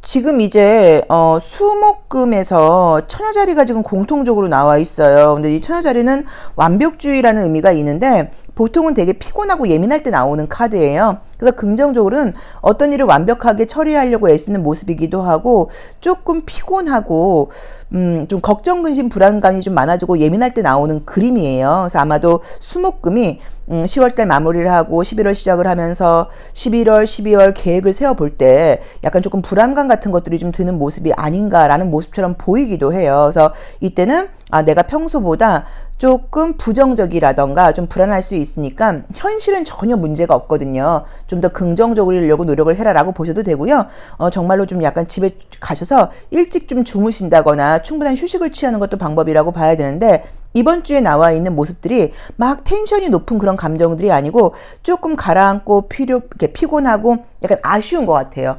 지금 이제 수목금에서 처녀자리가 지금 공통적으로 나와 있어요. 근데 이 처녀자리는 완벽주의라는 의미가 있는데 보통은 되게 피곤하고 예민할 때 나오는 카드예요. 그래서 긍정적으로는 어떤 일을 완벽하게 처리하려고 애쓰는 모습이기도 하고 조금 피곤하고 좀 걱정, 근심, 불안감이 좀 많아지고 예민할 때 나오는 그림이에요. 그래서 아마도 수목금이 10월달 마무리를 하고 11월 시작을 하면서 11월, 12월 계획을 세워볼 때 약간 조금 불안감 같은 것들이 좀 드는 모습이 아닌가라는 모습처럼 보이기도 해요. 그래서 이때는 내가 평소보다 조금 부정적이라던가 좀 불안할 수 있으니까 현실은 전혀 문제가 없거든요. 좀 더 긍정적으로 이려고 노력을 해라라고 보셔도 되고요. 정말로 좀 약간 집에 가셔서 일찍 좀 주무신다거나 충분한 휴식을 취하는 것도 방법이라고 봐야 되는데 이번 주에 나와 있는 모습들이 막 텐션이 높은 그런 감정들이 아니고 조금 가라앉고 이렇게 피곤하고 약간 아쉬운 것 같아요.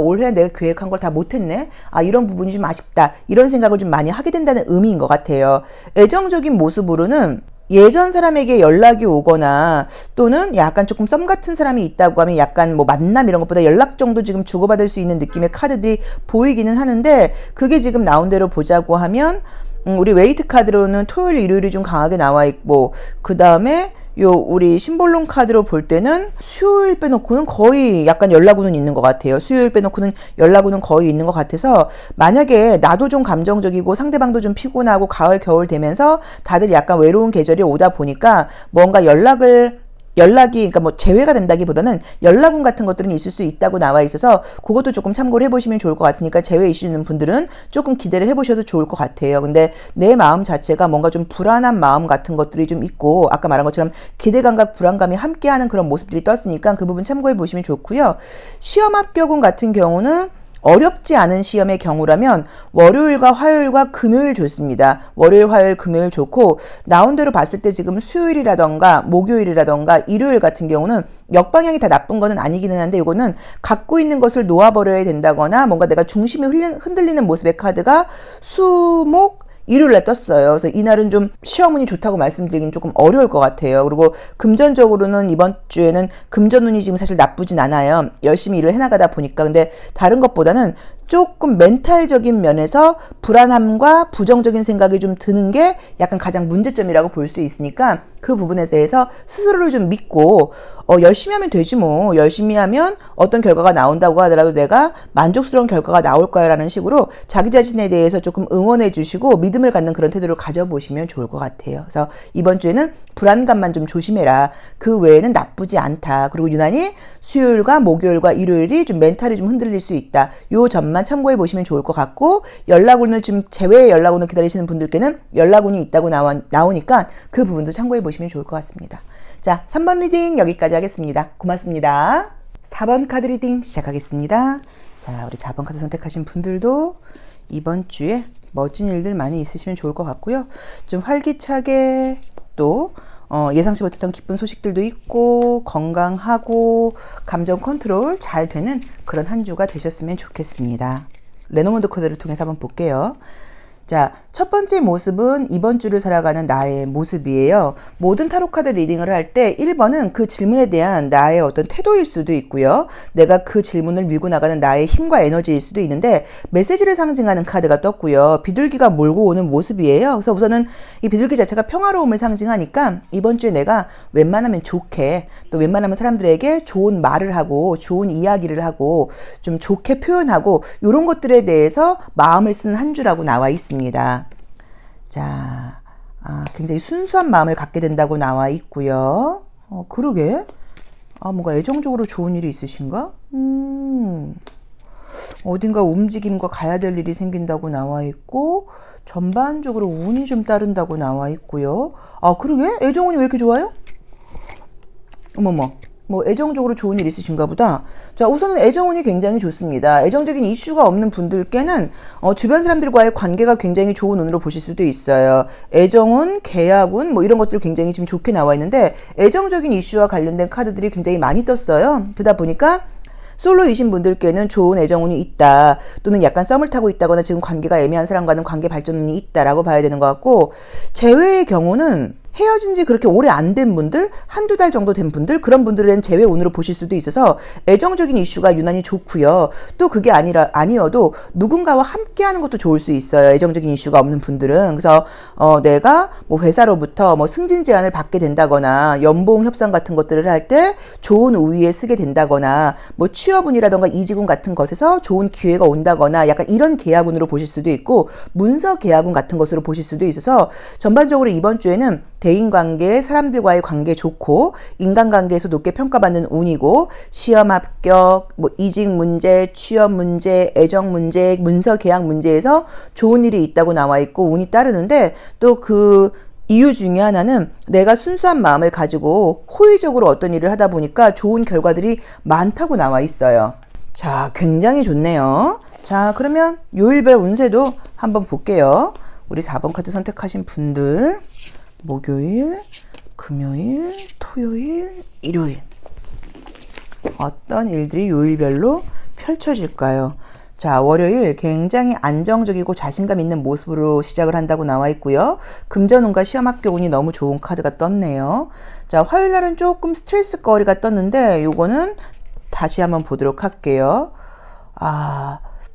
올해 내가 계획한 걸 다 못했네. 이런 부분이 좀 아쉽다. 이런 생각을 좀 많이 하게 된다는 의미인 것 같아요. 애정적인 모습으로는 예전 사람에게 연락이 오거나 또는 약간 조금 썸 같은 사람이 있다고 하면 약간 뭐 만남 이런 것보다 연락 정도 지금 주고받을 수 있는 느낌의 카드들이 보이기는 하는데 그게 지금 나온 대로 보자고 하면 우리 웨이트 카드로는 토요일, 일요일이 좀 강하게 나와 있고 그 다음에 우리 심볼론 카드로 볼 때는 수요일 빼놓고는 거의 약간 연락운은 있는 것 같아요. 수요일 빼놓고는 연락운은 거의 있는 것 같아서 만약에 나도 좀 감정적이고 상대방도 좀 피곤하고 가을, 겨울 되면서 다들 약간 외로운 계절이 오다 보니까 뭔가 연락이 그러니까 뭐 제외가 된다기보다는 연락운 같은 것들은 있을 수 있다고 나와 있어서 그것도 조금 참고를 해보시면 좋을 것 같으니까 제외 이슈 있는 분들은 조금 기대를 해보셔도 좋을 것 같아요. 근데 내 마음 자체가 뭔가 좀 불안한 마음 같은 것들이 좀 있고 아까 말한 것처럼 기대감과 불안감이 함께하는 그런 모습들이 떴으니까 그 부분 참고해 보시면 좋고요. 시험 합격운 같은 경우는 어렵지 않은 시험의 경우라면 월요일과 화요일과 금요일 좋습니다. 월요일, 화요일, 금요일 좋고 나온 대로 봤을 때 지금 수요일이라던가 목요일이라던가 일요일 같은 경우는 역방향이 다 나쁜 거는 아니기는 한데 이거는 갖고 있는 것을 놓아버려야 된다거나 뭔가 내가 중심이 흔들리는 모습의 카드가 수목 일요일날 떴어요. 그래서 이날은 좀 시험운이 좋다고 말씀드리긴 조금 어려울 것 같아요. 그리고 금전적으로는 이번 주에는 금전운이 지금 사실 나쁘진 않아요. 열심히 일을 해나가다 보니까. 근데 다른 것보다는 조금 멘탈적인 면에서 불안함과 부정적인 생각이 좀 드는 게 약간 가장 문제점이라고 볼 수 있으니까 그 부분에 대해서 스스로를 좀 믿고 열심히 하면 되지 뭐. 열심히 하면 어떤 결과가 나온다고 하더라도 내가 만족스러운 결과가 나올 거야 라는 식으로 자기 자신에 대해서 조금 응원해 주시고 믿음을 갖는 그런 태도를 가져보시면 좋을 것 같아요. 그래서 이번 주에는 불안감만 좀 조심해라. 그 외에는 나쁘지 않다. 그리고 유난히 수요일과 목요일과 일요일이 좀 멘탈이 좀 흔들릴 수 있다. 요 점만 참고해 보시면 좋을 것 같고 연락운을 좀 제외의 연락운을 기다리시는 분들께는 연락운이 있다고 나오니까 그 부분도 참고해 보시면 좋을 것 같습니다. 자, 3번 리딩 여기까지 하겠습니다. 고맙습니다. 4번 카드 리딩 시작하겠습니다. 자, 우리 4번 카드 선택하신 분들도 이번 주에 멋진 일들 많이 있으시면 좋을 것 같고요. 좀 활기차게 또 예상치 못했던 기쁜 소식들도 있고 건강하고 감정 컨트롤 잘 되는 그런 한 주가 되셨으면 좋겠습니다. 레노몬드 코드를 통해서 한번 볼게요. 자, 첫 번째 모습은 이번 주를 살아가는 나의 모습이에요. 모든 타로 카드 리딩을 할 때 1번은 그 질문에 대한 나의 어떤 태도일 수도 있고요. 내가 그 질문을 밀고 나가는 나의 힘과 에너지일 수도 있는데 메시지를 상징하는 카드가 떴고요. 비둘기가 몰고 오는 모습이에요. 그래서 우선은 이 비둘기 자체가 평화로움을 상징하니까 이번 주에 내가 웬만하면 좋게 또 웬만하면 사람들에게 좋은 말을 하고 좋은 이야기를 하고 좀 좋게 표현하고 이런 것들에 대해서 마음을 쓰는 한 주라고 나와 있습니다. 자, 굉장히 순수한 마음을 갖게 된다고 나와 있고요. 그러게. 뭔가 애정적으로 좋은 일이 있으신가? 어딘가 움직임과 가야 될 일이 생긴다고 나와 있고 전반적으로 운이 좀 따른다고 나와 있고요. 그러게? 애정운이 왜 이렇게 좋아요? 어머머. 뭐 애정적으로 좋은 일 있으신가 보다. 자, 우선은 애정운이 굉장히 좋습니다. 애정적인 이슈가 없는 분들께는 주변 사람들과의 관계가 굉장히 좋은 운으로 보실 수도 있어요. 애정운, 계약운 뭐 이런 것들 굉장히 지금 좋게 나와 있는데 애정적인 이슈와 관련된 카드들이 굉장히 많이 떴어요. 그러다 보니까 솔로이신 분들께는 좋은 애정운이 있다, 또는 약간 썸을 타고 있다거나 지금 관계가 애매한 사람과는 관계 발전운이 있다라고 봐야 되는 것 같고, 제외의 경우는 헤어진 지 그렇게 오래 안 된 분들, 한두 달 정도 된 분들, 그런 분들은 제외 운으로 보실 수도 있어서 애정적인 이슈가 유난히 좋고요. 또 그게 아니어도 누군가와 함께 하는 것도 좋을 수 있어요. 애정적인 이슈가 없는 분들은. 그래서 내가 뭐 회사로부터 뭐 승진 제안을 받게 된다거나 연봉 협상 같은 것들을 할 때 좋은 우위에 쓰게 된다거나 뭐 취업운이라던가 이직운 같은 것에서 좋은 기회가 온다거나 약간 이런 계약운으로 보실 수도 있고, 문서 계약운 같은 것으로 보실 수도 있어서 전반적으로 이번 주에는 대인관계, 사람들과의 관계 좋고, 인간관계에서 높게 평가받는 운이고, 시험 합격, 뭐 이직 문제, 취업 문제, 애정 문제, 문서 계약 문제에서 좋은 일이 있다고 나와 있고 운이 따르는데, 또 그 이유 중에 하나는 내가 순수한 마음을 가지고 호의적으로 어떤 일을 하다 보니까 좋은 결과들이 많다고 나와 있어요. 자, 굉장히 좋네요. 자, 그러면 요일별 운세도 한번 볼게요. 우리 4번 카드 선택하신 분들, 목요일, 금요일, 토요일, 일요일 어떤 일들이 요일별로 펼쳐질까요? 자, 월요일 굉장히 안정적이고 자신감 있는 모습으로 시작을 한다고 나와 있고요. 금전운과 시험 합격 운이 너무 좋은 카드가 떴네요. 자, 화요일 날은 조금 스트레스 거리가 떴는데 요거는 다시 한번 보도록 할게요.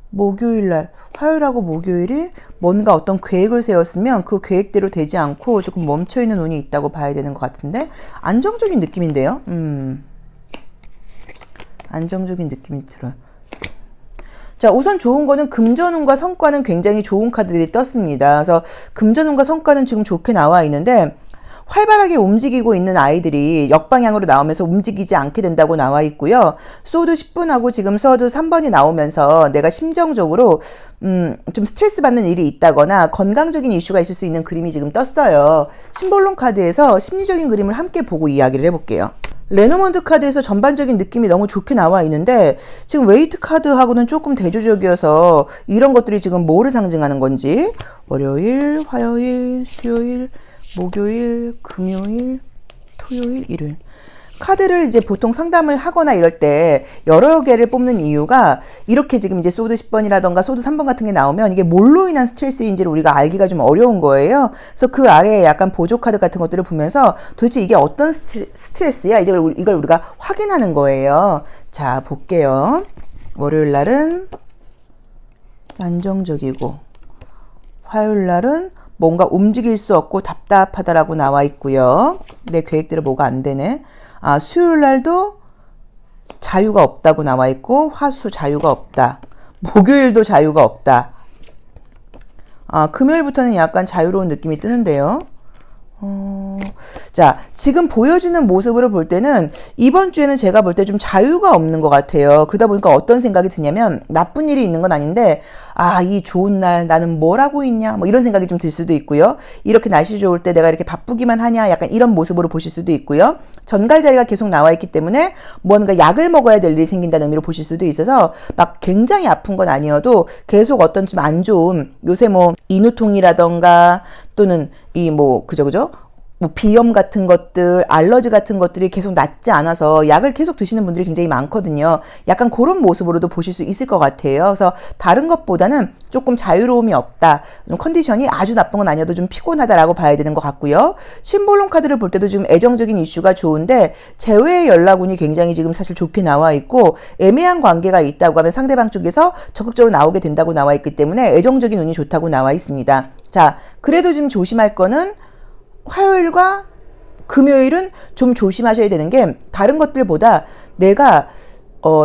목요일 날, 화요일하고 목요일이 뭔가 어떤 계획을 세웠으면 그 계획대로 되지 않고 조금 멈춰있는 운이 있다고 봐야 되는 것 같은데, 안정적인 느낌인데요. 안정적인 느낌이 들어요. 자, 우선 좋은 거는 금전운과 성과는 굉장히 좋은 카드들이 떴습니다. 그래서 금전운과 성과는 지금 좋게 나와 있는데, 활발하게 움직이고 있는 아이들이 역방향으로 나오면서 움직이지 않게 된다고 나와 있고요. 소드 10분하고 지금 서드 3번이 나오면서 내가 심정적으로 좀 스트레스 받는 일이 있다거나 건강적인 이슈가 있을 수 있는 그림이 지금 떴어요. 심볼론 카드에서 심리적인 그림을 함께 보고 이야기를 해볼게요. 레노먼드 카드에서 전반적인 느낌이 너무 좋게 나와 있는데, 지금 웨이트 카드하고는 조금 대조적이어서 이런 것들이 지금 뭐를 상징하는 건지, 월요일, 화요일, 수요일, 목요일, 금요일, 토요일, 일요일. 카드를 이제 보통 상담을 하거나 이럴 때 여러 개를 뽑는 이유가, 이렇게 지금 이제 소드 10번이라던가 소드 3번 같은 게 나오면 이게 뭘로 인한 스트레스인지를 우리가 알기가 좀 어려운 거예요. 그래서 그 아래에 약간 보조 카드 같은 것들을 보면서 도대체 이게 어떤 스트레스야? 이걸 우리가 확인하는 거예요. 자, 볼게요. 월요일 날은 안정적이고, 화요일 날은 뭔가 움직일 수 없고 답답하다라고 나와 있고요. 내 계획대로 뭐가 안 되네. 수요일 날도 자유가 없다고 나와 있고, 화수 자유가 없다. 목요일도 자유가 없다. 금요일부터는 약간 자유로운 느낌이 뜨는데요. 자, 지금 보여지는 모습으로 볼 때는 이번 주에는 제가 볼 때 좀 자유가 없는 것 같아요. 그러다 보니까 어떤 생각이 드냐면, 나쁜 일이 있는 건 아닌데, 이 좋은 날 나는 뭘 하고 있냐, 뭐 이런 생각이 좀 들 수도 있고요. 이렇게 날씨 좋을 때 내가 이렇게 바쁘기만 하냐, 약간 이런 모습으로 보실 수도 있고요. 전갈 자리가 계속 나와 있기 때문에 뭔가 약을 먹어야 될 일이 생긴다는 의미로 보실 수도 있어서, 막 굉장히 아픈 건 아니어도 계속 어떤 좀 안 좋은, 요새 뭐 인후통이라던가 또는 그죠? 뭐 비염 같은 것들, 알러지 같은 것들이 계속 낫지 않아서 약을 계속 드시는 분들이 굉장히 많거든요. 약간 그런 모습으로도 보실 수 있을 것 같아요. 그래서 다른 것보다는 조금 자유로움이 없다, 좀 컨디션이 아주 나쁜 건 아니어도 좀 피곤하다라고 봐야 되는 것 같고요. 심볼론 카드를 볼 때도 지금 애정적인 이슈가 좋은데, 재회의 연락운이 굉장히 지금 사실 좋게 나와 있고, 애매한 관계가 있다고 하면 상대방 쪽에서 적극적으로 나오게 된다고 나와 있기 때문에 애정적인 운이 좋다고 나와 있습니다. 자, 그래도 지금 조심할 거는 화요일과 금요일은 좀 조심하셔야 되는 게, 다른 것들보다 내가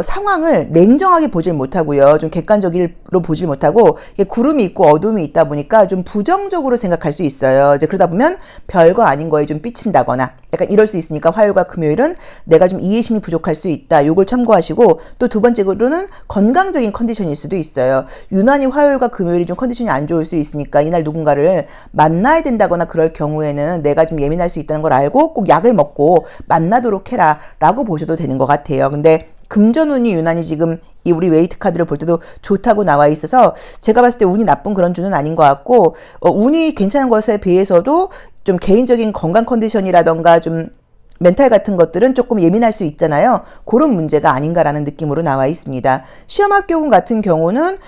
상황을 냉정하게 보질 못하고요. 좀 객관적으로 보질 못하고 구름이 있고 어둠이 있다 보니까 좀 부정적으로 생각할 수 있어요. 이제 그러다 보면 별거 아닌 거에 좀 삐친다거나 약간 이럴 수 있으니까 화요일과 금요일은 내가 좀 이해심이 부족할 수 있다. 요걸 참고하시고 또 두 번째로는 건강적인 컨디션일 수도 있어요. 유난히 화요일과 금요일이 좀 컨디션이 안 좋을 수 있으니까 이날 누군가를 만나야 된다거나 그럴 경우에는 내가 좀 예민할 수 있다는 걸 알고 꼭 약을 먹고 만나도록 해라 라고 보셔도 되는 것 같아요. 근데 금전운이 유난히 지금 이 우리 웨이트 카드를 볼 때도 좋다고 나와 있어서 제가 봤을 때 운이 나쁜 그런 주는 아닌 것 같고 운이 괜찮은 것에 비해서도 좀 개인적인 건강 컨디션이라던가 좀 멘탈 같은 것들은 조금 예민할 수 있잖아요. 그런 문제가 아닌가라는 느낌으로 나와 있습니다. 시험 합격운 같은 경우는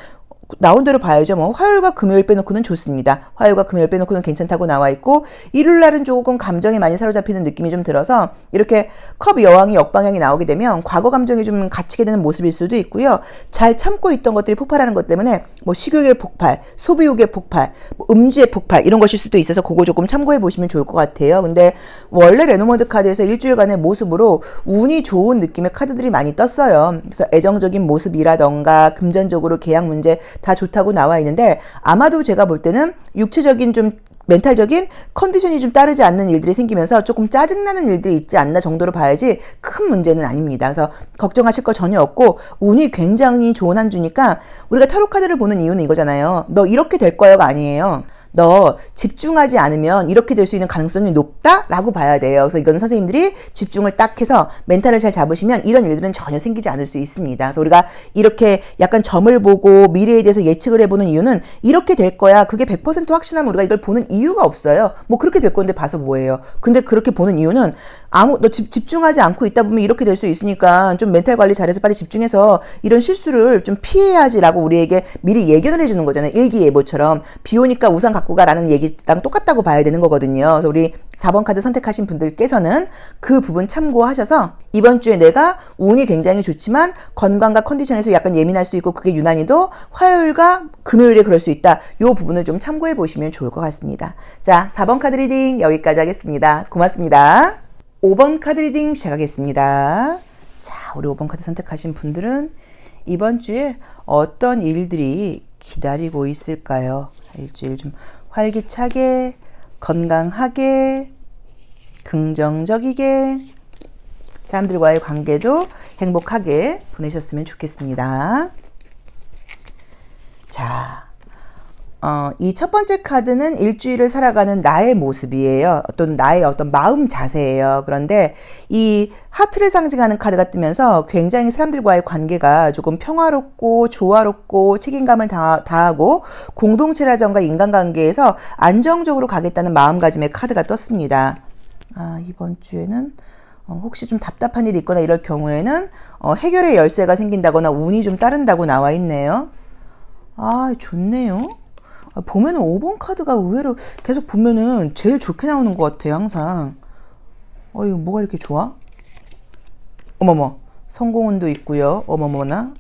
나온 대로 봐야죠. 뭐 화요일과 금요일 빼놓고는 좋습니다. 화요일과 금요일 빼놓고는 괜찮다고 나와 있고 일요일 날은 조금 감정이 많이 사로잡히는 느낌이 좀 들어서 이렇게 컵 여왕이 역방향이 나오게 되면 과거 감정이 좀 갇히게 되는 모습일 수도 있고요. 잘 참고 있던 것들이 폭발하는 것 때문에 뭐 식욕의 폭발, 소비욕의 폭발, 뭐 음주의 폭발 이런 것일 수도 있어서 그거 조금 참고해 보시면 좋을 것 같아요. 근데 원래 레노먼드 카드에서 일주일간의 모습으로 운이 좋은 느낌의 카드들이 많이 떴어요. 그래서 애정적인 모습이라던가 금전적으로 계약 문제 다 좋다고 나와 있는데 아마도 제가 볼 때는 육체적인 좀 멘탈적인 컨디션이 좀 따르지 않는 일들이 생기면서 조금 짜증나는 일들이 있지 않나 정도로 봐야지 큰 문제는 아닙니다. 그래서 걱정하실 거 전혀 없고 운이 굉장히 좋은 한 주니까 우리가 타로 카드를 보는 이유는 이거잖아요. 너 이렇게 될 거야가 아니에요. 너 집중하지 않으면 이렇게 될 수 있는 가능성이 높다라고 봐야 돼요. 그래서 이거는 선생님들이 집중을 딱 해서 멘탈을 잘 잡으시면 이런 일들은 전혀 생기지 않을 수 있습니다. 그래서 우리가 이렇게 약간 점을 보고 미래에 대해서 예측을 해보는 이유는 이렇게 될 거야. 그게 100% 확신하면 우리가 이걸 보는 이유가 없어요. 뭐 그렇게 될 건데 봐서 뭐예요. 근데 그렇게 보는 이유는 너 집중하지 않고 있다 보면 이렇게 될 수 있으니까 좀 멘탈 관리 잘해서 빨리 집중해서 이런 실수를 좀 피해야지라고 우리에게 미리 예견을 해주는 거잖아요. 일기예보처럼 비 오니까 우산 갖고 가라는 얘기랑 똑같다고 봐야 되는 거거든요. 그래서 우리 4번 카드 선택하신 분들께서는 그 부분 참고하셔서 이번 주에 내가 운이 굉장히 좋지만 건강과 컨디션에서 약간 예민할 수 있고 그게 유난히도 화요일과 금요일에 그럴 수 있다. 이 부분을 좀 참고해 보시면 좋을 것 같습니다. 자, 4번 카드 리딩 여기까지 하겠습니다. 고맙습니다. 5번 카드 리딩 시작하겠습니다. 자, 우리 5번 카드 선택하신 분들은 이번 주에 어떤 일들이 기다리고 있을까요? 일주일 좀 활기차게, 건강하게, 긍정적이게, 사람들과의 관계도 행복하게 보내셨으면 좋겠습니다. 자, 이 첫 번째 카드는 일주일을 살아가는 나의 모습이에요. 나의 어떤 마음 자세예요. 그런데 이 하트를 상징하는 카드가 뜨면서 굉장히 사람들과의 관계가 조금 평화롭고 조화롭고 책임감을 다하고 공동체라던가 인간관계에서 안정적으로 가겠다는 마음가짐의 카드가 떴습니다. 이번 주에는 혹시 좀 답답한 일이 있거나 이럴 경우에는 해결의 열쇠가 생긴다거나 운이 좀 따른다고 나와 있네요. 좋네요. 보면은 5번 카드가 의외로 계속 보면은 제일 좋게 나오는 것 같아요, 항상. 이거 뭐가 이렇게 좋아? 어머머, 성공운도 있고요. 어머머나.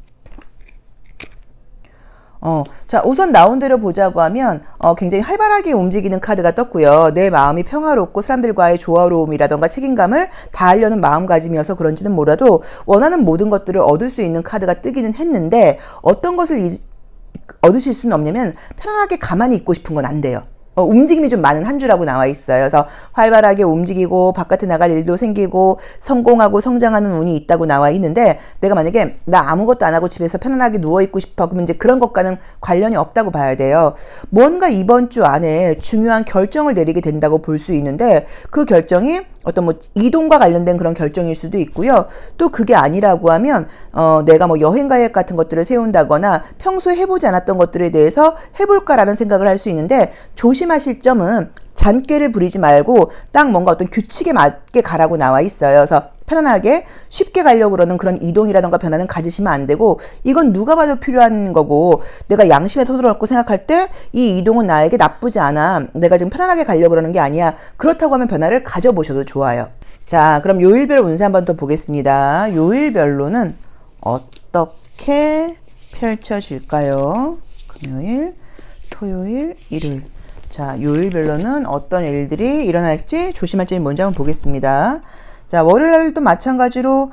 자, 우선 나온 대로 보자고 하면 굉장히 활발하게 움직이는 카드가 떴고요. 내 마음이 평화롭고 사람들과의 조화로움이라던가 책임감을 다하려는 마음가짐이어서 그런지는 몰라도 원하는 모든 것들을 얻을 수 있는 카드가 뜨기는 했는데 어떤 것을 얻으실 수는 없냐면 편안하게 가만히 있고 싶은 건 안 돼요. 움직임이 좀 많은 한 주라고 나와 있어요. 그래서 활발하게 움직이고 바깥에 나갈 일도 생기고 성공하고 성장하는 운이 있다고 나와 있는데 내가 만약에 나 아무것도 안 하고 집에서 편안하게 누워있고 싶어 그러면 이제 그런 것과는 관련이 없다고 봐야 돼요. 뭔가 이번 주 안에 중요한 결정을 내리게 된다고 볼 수 있는데 그 결정이 어떤 뭐 이동과 관련된 그런 결정일 수도 있고요. 또 그게 아니라고 하면 내가 뭐 여행 계획 같은 것들을 세운다거나 평소에 해보지 않았던 것들에 대해서 해볼까라는 생각을 할 수 있는데 조심하실 점은 잔꾀를 부리지 말고 딱 뭔가 어떤 규칙에 맞게 가라고 나와 있어요. 그래서 편안하게 쉽게 가려고 그러는 그런 이동이라던가 변화는 가지시면 안 되고 이건 누가 봐도 필요한 거고 내가 양심에 토도를 얻고 생각할 때 이 이동은 나에게 나쁘지 않아. 내가 지금 편안하게 가려고 그러는 게 아니야. 그렇다고 하면 변화를 가져보셔도 좋아요. 자, 그럼 요일별 운세 한번 더 보겠습니다. 요일별로는 어떻게 펼쳐질까요? 금요일, 토요일, 일요일. 자, 요일별로는 어떤 일들이 일어날지 조심할 점이 뭔지 한번 보겠습니다. 자, 월요일날도 마찬가지로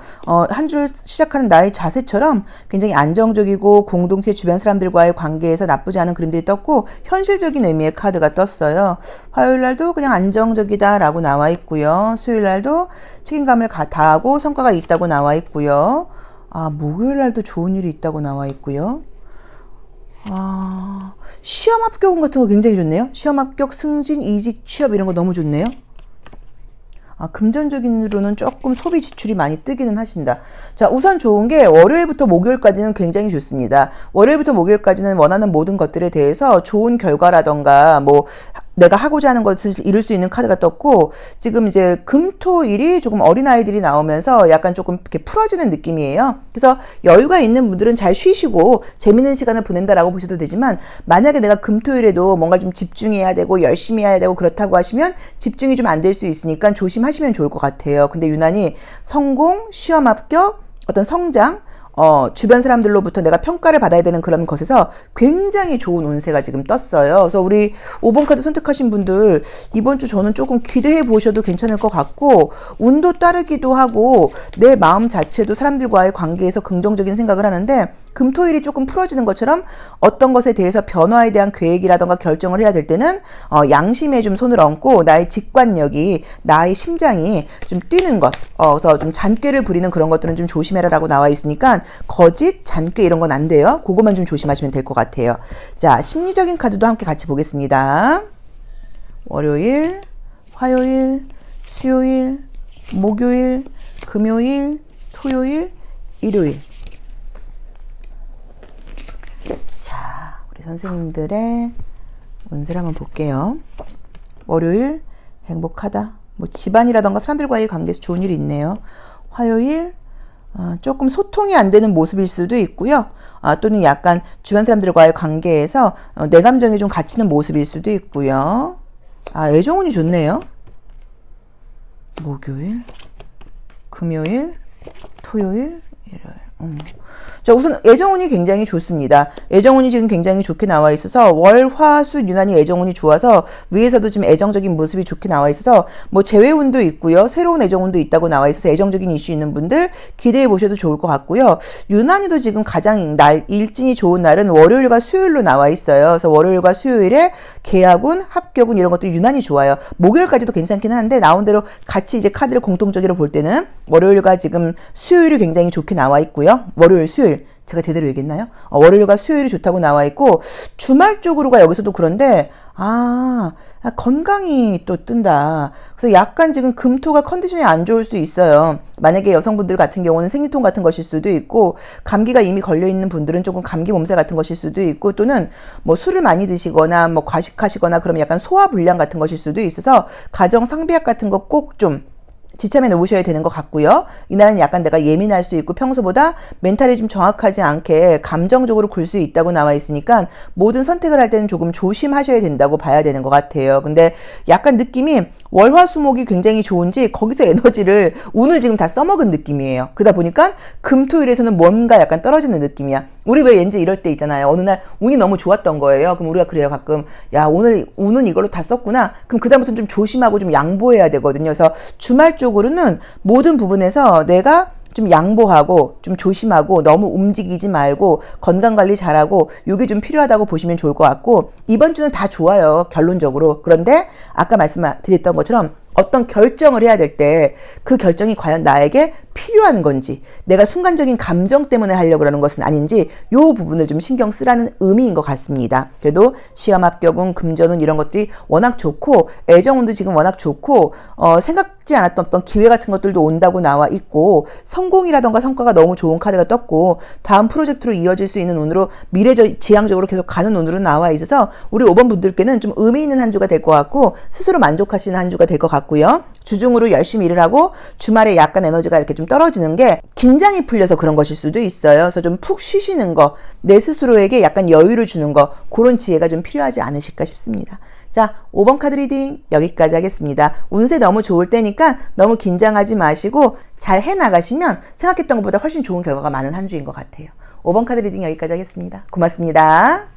한 주를 시작하는 나의 자세처럼 굉장히 안정적이고 공동체 주변 사람들과의 관계에서 나쁘지 않은 그림들이 떴고 현실적인 의미의 카드가 떴어요. 화요일날도 그냥 안정적이다라고 나와 있고요. 수요일날도 책임감을 다하고 성과가 있다고 나와 있고요. 아, 목요일날도 좋은 일이 있다고 나와 있고요. 아, 시험 합격 같은 거 굉장히 좋네요. 시험 합격, 승진, 이직, 취업 이런 거 너무 좋네요. 아, 금전적인으로는 조금 소비 지출이 많이 뜨기는 하신다. 자, 우선 좋은 게 월요일부터 목요일까지는 굉장히 좋습니다. 월요일부터 목요일까지는 원하는 모든 것들에 대해서 좋은 결과라던가 뭐 내가 하고자 하는 것을 이룰 수 있는 카드가 떴고, 지금 이제 금토일이 조금 어린아이들이 나오면서 약간 조금 이렇게 풀어지는 느낌이에요. 그래서 여유가 있는 분들은 잘 쉬시고 재밌는 시간을 보낸다라고 보셔도 되지만, 만약에 내가 금토일에도 뭔가 좀 집중해야 되고 열심히 해야 되고 그렇다고 하시면 집중이 좀 안 될 수 있으니까 조심하시면 좋을 것 같아요. 근데 유난히 성공, 시험 합격, 어떤 성장, 주변 사람들로부터 내가 평가를 받아야 되는 그런 것에서 굉장히 좋은 운세가 지금 떴어요. 그래서 우리 5번 카드 선택하신 분들, 이번 주 저는 조금 기대해 보셔도 괜찮을 것 같고, 운도 따르기도 하고 내 마음 자체도 사람들과의 관계에서 긍정적인 생각을 하는데, 금토일이 조금 풀어지는 것처럼 어떤 것에 대해서 변화에 대한 계획이라던가 결정을 해야 될 때는 양심에 좀 손을 얹고 나의 직관력이, 나의 심장이 좀 뛰는 것, 그래서 좀 잔꾀를 부리는 그런 것들은 좀 조심해라라고 나와 있으니까 거짓, 잔꾀 이런 건 안 돼요. 그것만 좀 조심하시면 될 것 같아요. 자, 심리적인 카드도 함께 같이 보겠습니다. 월요일, 화요일, 수요일, 목요일, 금요일, 토요일, 일요일. 선생님들의 운세를 한번 볼게요. 월요일 행복하다. 뭐 집안이라던가 사람들과의 관계에서 좋은 일이 있네요. 화요일 조금 소통이 안 되는 모습일 수도 있고요. 또는 약간 주변 사람들과의 관계에서 내 감정이 좀 갇히는 모습일 수도 있고요. 애정운이 좋네요. 목요일, 금요일, 토요일, 일요일. 자, 우선 애정운이 굉장히 좋습니다. 애정운이 지금 굉장히 좋게 나와 있어서 월, 화, 수 유난히 애정운이 좋아서 위에서도 지금 애정적인 모습이 좋게 나와 있어서 뭐 재회운도 있고요. 새로운 애정운도 있다고 나와 있어서 애정적인 이슈 있는 분들 기대해 보셔도 좋을 것 같고요. 유난히도 지금 가장 일진이 좋은 날은 월요일과 수요일로 나와 있어요. 그래서 월요일과 수요일에 계약운, 합격운 이런 것도 유난히 좋아요. 목요일까지도 괜찮긴 한데 나온 대로 같이 이제 카드를 공통적으로 볼 때는 월요일과 지금 수요일이 굉장히 좋게 나와 있고요. 월요일, 수요일. 제가 제대로 얘기했나요? 월요일과 수요일이 좋다고 나와 있고, 주말 쪽으로가 여기서도 그런데 건강이 또 뜬다. 그래서 약간 지금 금토가 컨디션이 안 좋을 수 있어요. 만약에 여성분들 같은 경우는 생리통 같은 것일 수도 있고, 감기가 이미 걸려있는 분들은 조금 감기 몸살 같은 것일 수도 있고, 또는 뭐 술을 많이 드시거나 뭐 과식하시거나 그러면 약간 소화불량 같은 것일 수도 있어서 가정 상비약 같은 거 꼭 좀 지참해 놓으셔야 되는 것 같고요. 이날은 약간 내가 예민할 수 있고 평소보다 멘탈이 좀 정확하지 않게 감정적으로 굴 수 있다고 나와 있으니까 모든 선택을 할 때는 조금 조심하셔야 된다고 봐야 되는 것 같아요. 근데 약간 느낌이 월화수목이 굉장히 좋은지 거기서 에너지를, 운을 지금 다 써먹은 느낌이에요. 그러다 보니까 금토일에서는 뭔가 약간 떨어지는 느낌이야. 우리 왜 왠지 이럴 때 있잖아요. 어느 날 운이 너무 좋았던 거예요. 그럼 우리가 그래요. 가끔 야, 오늘 운은 이걸로 다 썼구나. 그럼 그다음부터는 좀 조심하고 좀 양보해야 되거든요. 그래서 주말 쪽으로는 모든 부분에서 내가 좀 양보하고 좀 조심하고 너무 움직이지 말고 건강관리 잘하고 요게 좀 필요하다고 보시면 좋을 것 같고, 이번 주는 다 좋아요. 결론적으로. 그런데 아까 말씀드렸던 것처럼 어떤 결정을 해야 될 때 그 결정이 과연 나에게 필요한 건지, 내가 순간적인 감정 때문에 하려고 그러는 것은 아닌지, 요 부분을 좀 신경 쓰라는 의미인 것 같습니다. 그래도 시험 합격운, 금전운 이런 것들이 워낙 좋고, 애정운도 지금 워낙 좋고, 생각지 않았던 어떤 기회 같은 것들도 온다고 나와 있고, 성공이라던가 성과가 너무 좋은 카드가 떴고, 다음 프로젝트로 이어질 수 있는 운으로 미래지향적으로 계속 가는 운으로 나와 있어서 우리 5번 분들께는 좀 의미 있는 한 주가 될 것 같고, 스스로 만족하시는 한 주가 될 것 같고요. 주중으로 열심히 일을 하고 주말에 약간 에너지가 이렇게 좀 떨어지는 게 긴장이 풀려서 그런 것일 수도 있어요. 그래서 좀 푹 쉬시는 거, 내 스스로에게 약간 여유를 주는 거, 그런 지혜가 좀 필요하지 않으실까 싶습니다. 자, 5번 카드 리딩 여기까지 하겠습니다. 운세 너무 좋을 때니까 너무 긴장하지 마시고 잘 해나가시면 생각했던 것보다 훨씬 좋은 결과가 많은 한 주인 것 같아요. 5번 카드 리딩 여기까지 하겠습니다. 고맙습니다.